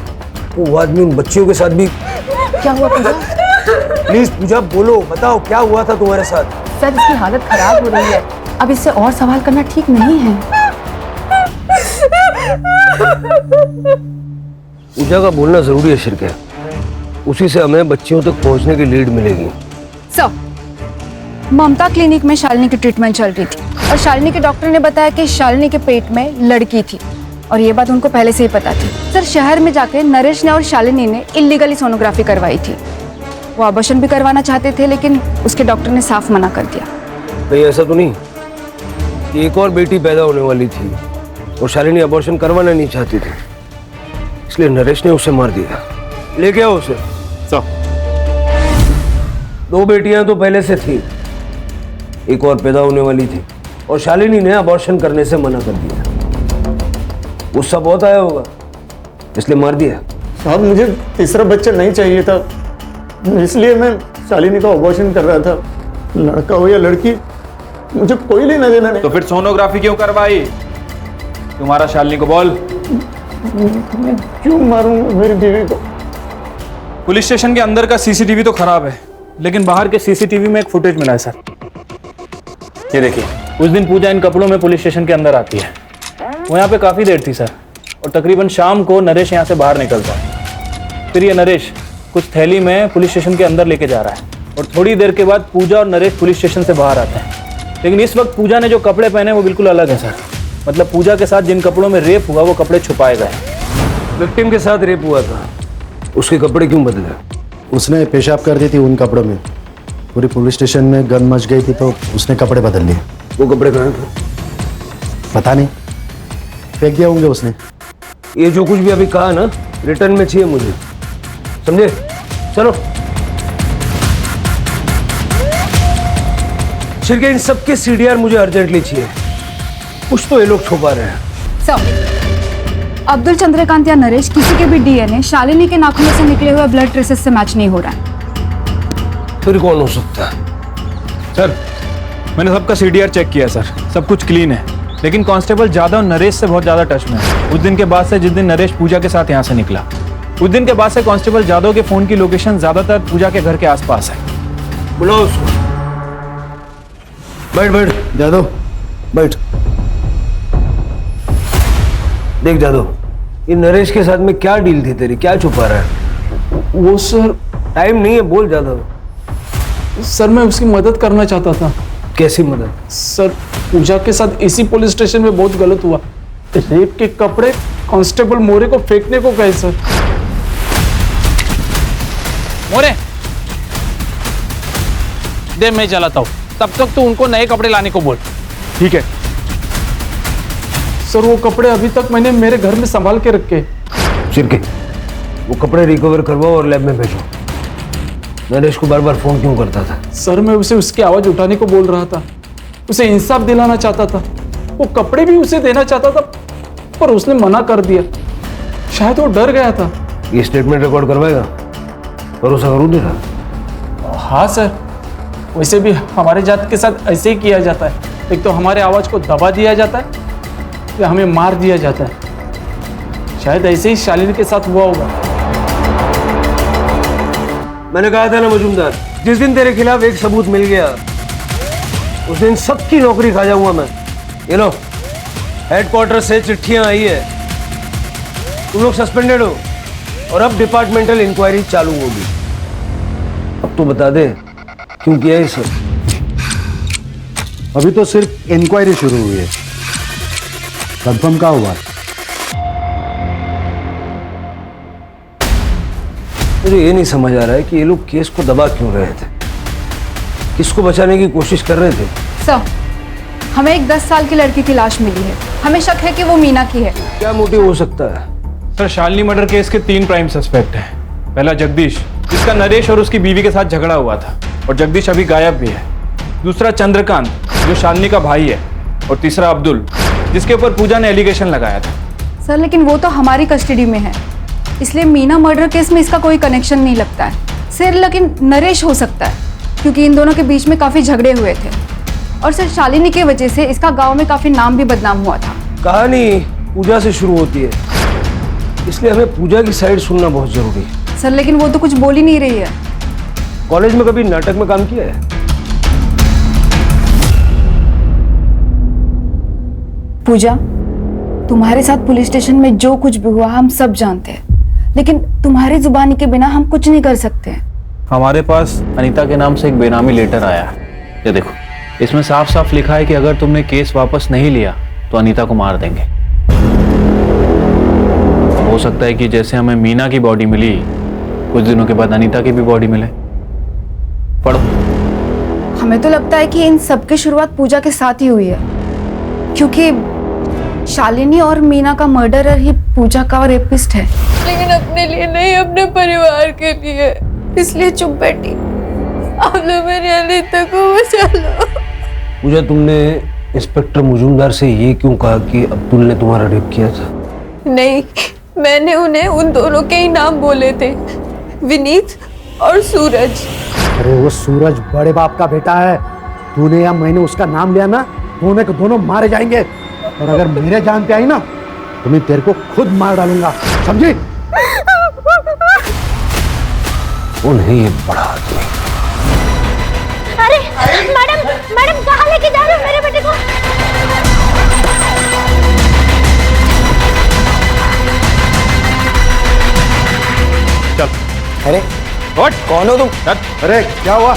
तो वो आदमी उन बच्चियों के साथ भी। क्या हुआ पूजा? प्लीज पूजा बोलो, बताओ क्या हुआ था तुम्हारे साथ? सर, इसकी हालत खराब हो रही है। अब इससे और सवाल करना ठीक नहीं है। पूजा का बोलना जरूरी है शिरके। उसी से हमें बच्चियों तक पहुंचने की लीड मिलेगी। सर, ममता क्लिनिक में शालिनी की ट्रीटमेंट चल रही थी और शालिनी के डॉक्टर ने बताया कि शालिनी के पेट में लड़की थी और ये बात उनको पहले से ही पता थी। सर, शहर में जाके नरेश ने और शालिनी ने इल्लीगली सोनोग्राफी करवाई थी। वो अबॉर्शन भी करवाना चाहते थे लेकिन उसके डॉक्टर ने साफ मना कर दिया। नहीं, ऐसा तो नहीं कि एक और बेटी पैदा होने वाली थी और शालिनी अबॉर्शन करवाना नहीं चाहती थी, इसलिए नरेश ने उसे मार दिया। लेके आओ उसे। सब 2 बेटियां तो पहले से थी, एक और पैदा होने वाली थी और शालिनी ने अबॉर्शन करने से मना कर दिया। गुस्सा बहुत आया होगा इसलिए मार दिया। साहब, मुझे तीसरा बच्चा नहीं चाहिए था, इसलिए मैं शालिनी का अबॉर्शन कर रहा था। लड़का हो या लड़की, मुझे कोई लेना देना नहीं। तो फिर सोनोग्राफी क्यों करवाई? तुम्हारा शालिनी को बोल। मैं क्यों मारूंगा मेरी बीवी को? पुलिस स्टेशन के अंदर का सीसीटीवी तो खराब है, लेकिन बाहर के सीसीटीवी में एक फुटेज मिला है सर। ये देखिए, उस दिन पूजा इन कपड़ों में पुलिस स्टेशन के अंदर आती है। वो यहाँ पे काफी देर थी सर, और तकरीबन शाम को नरेश यहाँ से बाहर निकलता है। फिर ये नरेश कुछ थैली में पुलिस स्टेशन के अंदर लेके जा रहा है और थोड़ी देर के बाद पूजा और नरेश पुलिस स्टेशन से बाहर आते हैं। लेकिन इस वक्त पूजा ने जो कपड़े पहने वो बिल्कुल अलग है सर। मतलब पूजा के साथ जिन कपड़ों में रेप हुआ वो कपड़े छुपाए गए। विक्टिम के साथ रेप हुआ था, उसके कपड़े क्यों बदले? उसने पेशाब कर दी थी उन कपड़ों में। पूरी पुलिस स्टेशन में गन मच गई थी तो उसने कपड़े बदल लिए। वो कपड़े कहाँ थे? पता नहीं, फेंक दिया होंगे उसने। ये जो कुछ भी अभी कहा ना, रिटर्न में चाहिए मुझे, समझे? चलो शिरके, इन सबके सीडीआर मुझे अर्जेंटली चाहिए। कुछ तो ये लोग छुपा रहे हैं। सर, अब्दुल, चंद्रकांत या नरेश किसी के भी डीएनए शालिनी के नाखूनों से निकले हुए ब्लड ट्रेसेस से मैच नहीं हो रहा है। फिर कौन हो सकता है? सर, मैंने सबका सीडीआर चेक किया सर, सब कुछ क्लीन है। लेकिन कांस्टेबल जादव नरेश से बहुत ज्यादा टच में है। उस दिन के बाद से, जिस दिन नरेश पूजा के साथ यहाँ से निकला, उस दिन के बाद से कांस्टेबल जादव के फोन की लोकेशन ज्यादातर पूजा के घर के आसपास है। बुलाओ उसको। बैठ बैठ जादव, बैठ। देख जादव, ये नरेश के साथ में क्या डील थी तेरी? क्या छुपा रहा है? वो सर, टाइम नहीं है, बोल जादव। सर, मैं उसकी मदद करना चाहता था। कैसी मदद? सर, पूजा के साथ इसी पुलिस स्टेशन में बहुत गलत हुआ। रेप के कपड़े कांस्टेबल मोरे को फेंकने को कहे सर। मोरे, दे मैं चलाता हूँ, तब तक तू उनको नए कपड़े लाने को बोल। ठीक है सर। वो कपड़े अभी तक मैंने मेरे घर में संभाल के रखे। शिरके, वो कपड़े रिकवर करवाओ और लैब में भेजो। नरेश को बार बार फोन क्यों करता था? सर, मैं उसे उसकी आवाज उठाने को बोल रहा था, उसे इंसाफ दिलाना चाहता था। वो कपड़े भी उसे देना चाहता था पर उसने मना कर दिया। शायद वो डर गया था। ये स्टेटमेंट रिकॉर्ड करवाएगा? भरोसा करूँ तेरा? हाँ सर, वैसे भी हमारे जात के साथ ऐसे ही किया जाता है। एक तो हमारे आवाज को दबा दिया जाता है या हमें मार दिया जाता है। शायद ऐसे ही शालिनी के साथ हुआ होगा। मैंने कहा था ना मजूमदार, जिस दिन तेरे खिलाफ एक सबूत मिल गया उस दिन सबकी नौकरी खा जाऊंगा मैं। ये लो, हेडक्वार्टर से चिट्ठियां आई है, तुम लोग सस्पेंडेड हो और अब डिपार्टमेंटल इंक्वायरी चालू होगी। अब तो बता दे क्यों किया ये सब? अभी तो सिर्फ इंक्वायरी शुरू हुई है, कंफर्म क्या हुआ? मुझे ये नहीं समझ आ रहा है कि ये लोग केस को दबा क्यों रहे थे, किसको बचाने की कोशिश कर रहे थे? सर, हमें एक 10 साल की लड़की की लाश मिली है, हमें शक है कि वो मीना की है। क्या मोटिव हो सकता है? सर, शालिनी मर्डर केस के 3 प्राइम सस्पेक्ट हैं। पहला जगदीश, जिसका नरेश और उसकी बीवी के साथ झगड़ा हुआ था और जगदीश अभी गायब भी है। दूसरा चंद्रकांत, जो शालिनी का भाई है। और तीसरा अब्दुल, जिसके ऊपर पूजा ने एलिगेशन लगाया था। सर, लेकिन वो तो हमारी कस्टडी में है, इसलिए मीना मर्डर केस में इसका कोई कनेक्शन नहीं लगता है। सर, लेकिन नरेश हो सकता है क्योंकि इन दोनों के बीच में काफी झगड़े हुए थे और सर शालिनी की वजह से इसका गांव में काफी नाम भी बदनाम हुआ था। कहानी पूजा से शुरू होती है, इसलिए हमें पूजा की साइड सुनना बहुत जरूरी है। सर, लेकिन वो तो कुछ बोल ही नहीं रही है। कॉलेज में कभी नाटक में काम किया है? पूजा, तुम्हारे साथ पुलिस स्टेशन में जो कुछ भी हुआ हम सब जानते हैं, लेकिन तुम्हारी जुबानी के बिना हम कुछ नहीं कर सकते। हमारे पास अनीता के नाम से एक बेनामी लेटर आया है, ये देखो। इसमें साफ साफ लिखा है कि अगर तुमने केस वापस नहीं लिया तो अनीता को मार देंगे। हो सकता है कि जैसे हमें मीना की बॉडी मिली, कुछ दिनों के बाद अनीता की भी बॉडी मिले। पढ़ो। हमें तो लगता है कि इन सब की शुरुआत पूजा के साथ ही हुई है, क्योंकि शालिनी और मीना का मर्डरर ही पूजा का रेपिस्ट है। लेकिन अपने लिए नहीं, अपने परिवार के लिए, इसलिए चुप बैठी। आप लोग मेरी अनीता को बचा लो। पूजा, तुमने इंस्पेक्टर मुजुमदार से ये क्यों कहा कि अब्दुल ने तुम्हारा रेप किया था? नहीं, मैंने उन्हें उन दोनों के ही नाम बोले थे, विनीत और सूरज। अरे वो सूरज बड़े बाप का बेटा है, तूने या मैंने उसका नाम लिया ना, दोनों के दोनों मारे जाएंगे। और अगर मेरे जान पे आई ना तो मैं तेरे को खुद मार डालूंगा, समझी? वो नहीं, ये बड़ा आदमी। अरे मैडम, मैडम कहाँ लेके जा रहे हो मेरे बेटे को? चल। अरे कौन हो तुम? अरे क्या हुआ?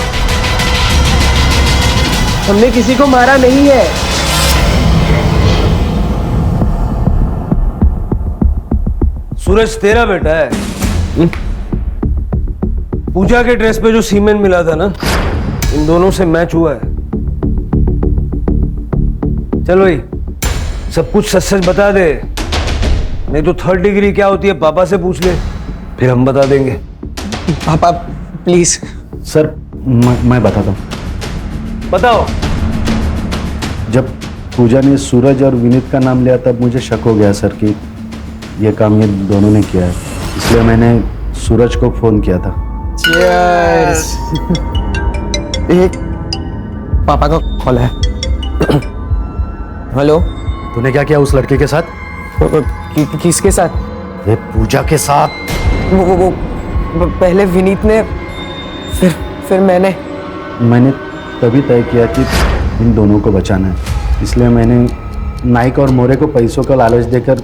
हमने किसी को मारा नहीं है। सूरज तेरा बेटा है। पूजा के ड्रेस पे जो सीमेन मिला था ना, इन दोनों से मैच हुआ है। चलो भाई, सब कुछ सच सच बता दे, नहीं तो 3rd डिग्री क्या होती है पापा से पूछ ले, फिर हम बता देंगे। पापा प्लीज। सर मैं बताता हूँ। बताओ। जब पूजा ने सूरज और विनीत का नाम लिया तब मुझे शक हो गया सर कि ये काम ये दोनों ने किया है, इसलिए मैंने सूरज को फोन किया था। Cheers। एक पापा का कॉल है। हेलो। तूने क्या किया उस लड़के के साथ? किसके साथ? ये पूजा के साथ। वो पहले विनीत ने, फिर मैंने तभी तय किया कि इन दोनों को बचाना है, इसलिए मैंने नाइक और मोरे को पैसों का लालच देकर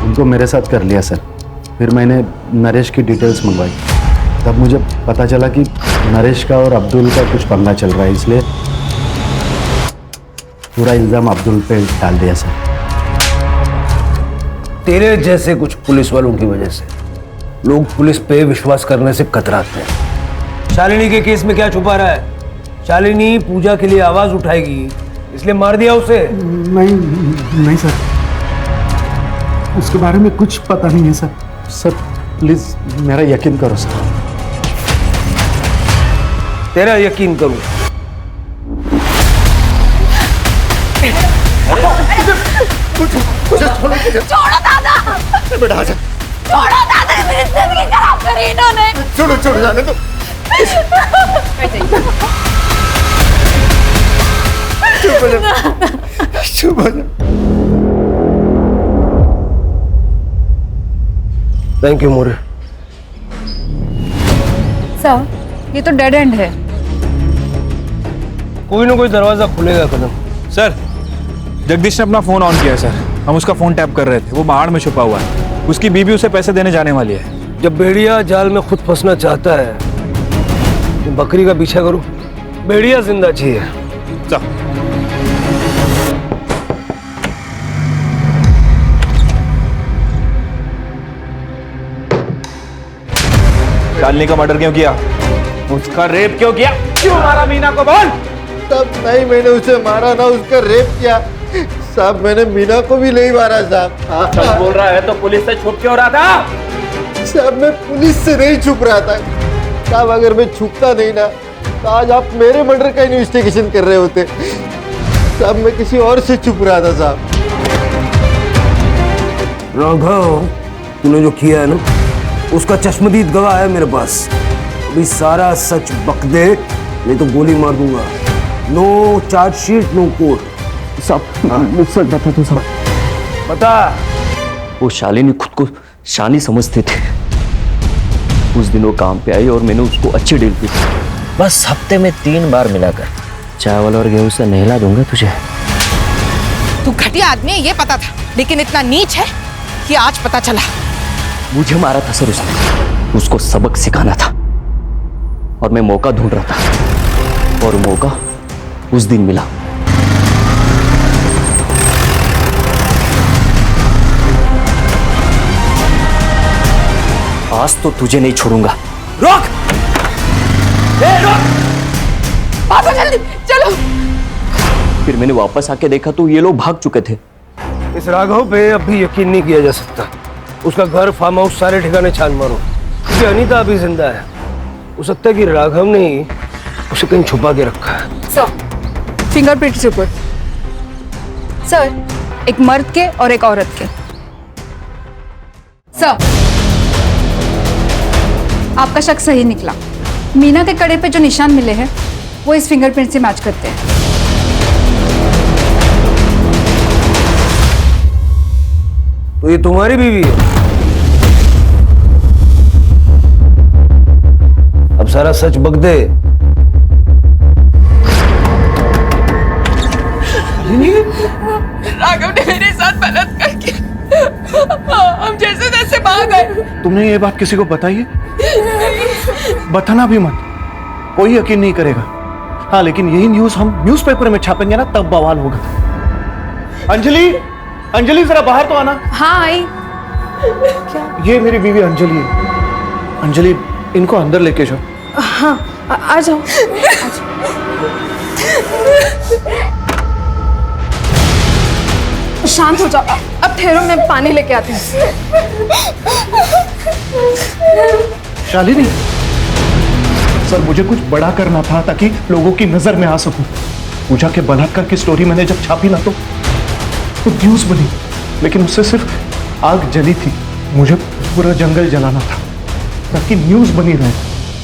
उनको मेरे साथ कर लिया सर। फिर मैंने नरेश की डिटेल्स मंगवाई, तब मुझे पता चला कि नरेश का और अब्दुल का कुछ पंगा चल रहा है, इसलिए पूरा इल्जाम अब्दुल पे डाल दिया सर। तेरे जैसे कुछ पुलिस वालों की वजह से लोग पुलिस पे विश्वास करने से कतराते हैं। शालिनी के केस में क्या छुपा रहा है? शालिनी पूजा के लिए आवाज उठाएगी, इसलिए मार दिया उसे। नहीं सर, उसके बारे में कुछ पता नहीं है सर। सर प्लीज मेरा यकीन करो सर। तेरा यकीन करूं? छोड़ो दादा। बेटा आजा। छोड़ो दादा, मेरी जिंदगी खराब करी इन्होंने। छोड़ो जाने दो। चुप हो जा। Thank you more. सर, ये तो डेड एंड है। कोई ना कोई दरवाजा खुलेगा कदम। सर, जगदीश ने अपना फोन ऑन किया है सर। हम उसका फोन टैप कर रहे थे, वो बाहर में छुपा हुआ है। उसकी बीबी उसे पैसे देने जाने वाली है। जब भेड़िया जाल में खुद फंसना चाहता है तो बकरी का पीछा करो, भेड़िया जिंदा चाहिए। चल। शालिनी का मर्डर क्यों किया? उसका रेप क्यों किया? क्यों मारा मीना को? बोल। तब नहीं मैंने उसे मारा ना उसका रेप किया साहब। मैंने मीना को भी नहीं मारा साहब। सच बोल रहा है तो पुलिस से छुप क्यों रहा था? साहब मैं पुलिस से नहीं छुप रहा था साहब। अगर मैं छुपता नहीं ना तो आज आप मेरे मर्डर का इन्वेस्टिगेशन कर रहे होते साहब। मैं किसी और से छुप रहा था साहब। राघव, तूने जो किया है ना उसका चश्मदीद गवाह है मेरे पास। अभी सारा सच बक दे नहीं तो गोली मार दूंगा। No chargesheet, no court. साहब सच बता दो साहब। बता। वो शालिनी खुद को शानी समझते थे। उस दिन वो काम पे आई और मैंने उसको अच्छी डील की। बस हफ्ते में 3 बार मिलाकर चावल और गेहूं से नहला दूंगा तुझे। तू घटिया आदमी है ये पता था, लेकिन इतना नीच है कि आज पता चला। मुझे मारा था सर उसने। उसको सबक सिखाना था और मैं मौका ढूंढ रहा था और मौका उस दिन मिला। आज तो तुझे नहीं छोड़ूंगा। रोक! रोक! भागो जल्दी, चलो। फिर मैंने वापस आके देखा तो ये लोग भाग चुके थे। इस राघव पे अब भी यकीन नहीं किया जा सकता। उसका घर, फार्म हाउस, सारे ठिकाने छान मारो क्योंकि अनीता अभी जिंदा है। हो सकता है कि राघव ने उसे कहीं छुपा के रखा है। Sir, fingerprints report. सर, एक मर्द के और एक औरत के। सर, आपका शक सही निकला। मीना के कड़े पे जो निशान मिले हैं वो इस फिंगरप्रिंट से मैच करते हैं। तो ये तुम्हारी बीवी है? अब सारा सच बक दे। राघव ने मेरे साथ बलात्कार किया। हम जैसे तैसे भाग गए। तुमने ये बात किसी को बताई है? बताना भी मत, कोई यकीन नहीं करेगा। हाँ, लेकिन यही न्यूज़ हम न्यूज़पेपर में छापेंगे ना तब बवाल होगा। अंजलि, अंजलि जरा बाहर तो आना। हाँ आई। क्या? ये मेरी बीवी अंजलि है। अंजलि, इनको अंदर लेके जाओ। हाँ, आ जाओ। शांत हो जाओ। अब ठहरो, मैं पानी लेके आती हूँ। शालिनी, सर मुझे कुछ बड़ा करना था ताकि लोगों की नजर में आ सकूं। पूजा के बलात्कार की स्टोरी मैंने जब छापी ना तो न्यूज बनी, लेकिन उससे सिर्फ आग जली थी। मुझे पूरा जंगल जलाना था ताकि न्यूज बनी रहे।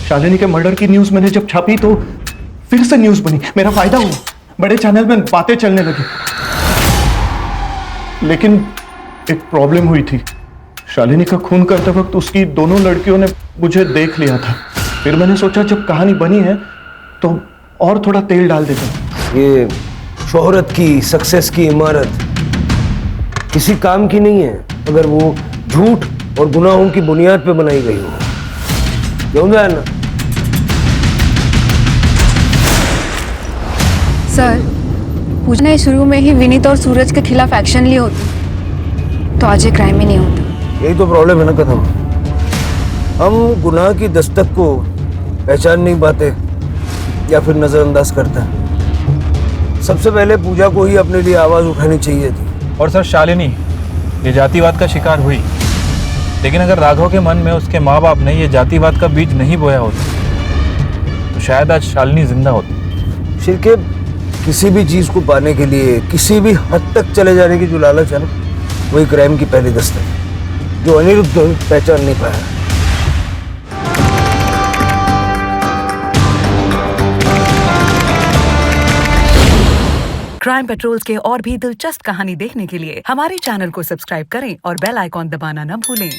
शालिनी के मर्डर की न्यूज मैंने जब छापी तो फिर से न्यूज बनी, मेरा फायदा हुआ, बड़े चैनल में बातें चलने लगी। लेकिन एक प्रॉब्लम हुई थी। शालिनी का खून करते वक्त उसकी दोनों लड़कियों ने मुझे देख लिया था। फिर मैंने सोचा जब कहानी बनी है तो और थोड़ा तेल डाल देते। ये शोहरत की, सक्सेस की इमारत किसी काम की नहीं है अगर वो झूठ और गुनाहों की बुनियाद पे बनाई गई हो। क्यों ना? सर, पूजा ने शुरू में ही विनीत और सूरज के खिलाफ एक्शन लिए होते तो आज ये क्राइम ही नहीं होता। यही तो प्रॉब्लम है ना कदम। हम गुनाह की दस्तक को पहचान नहीं पाते या फिर नजरअंदाज करते हैं। सबसे पहले पूजा को ही अपने लिए आवाज उठानी चाहिए थी। और सर, शालिनी ये जातिवाद का शिकार हुई, लेकिन अगर राघव के मन में उसके माँ बाप ने ये जातिवाद का बीज नहीं बोया होता तो शायद आज शालिनी जिंदा होती। शिरके, किसी भी चीज को पाने के लिए किसी भी हद तक चले जाने की जो लालच है ना, वही क्राइम की पहली दस्तक है जो अनिरुद्ध पहचान नहीं पाया। क्राइम पेट्रोल्स के और भी दिलचस्प कहानी देखने के लिए हमारे चैनल को सब्सक्राइब करें और बेल आइकॉन दबाना न भूलें।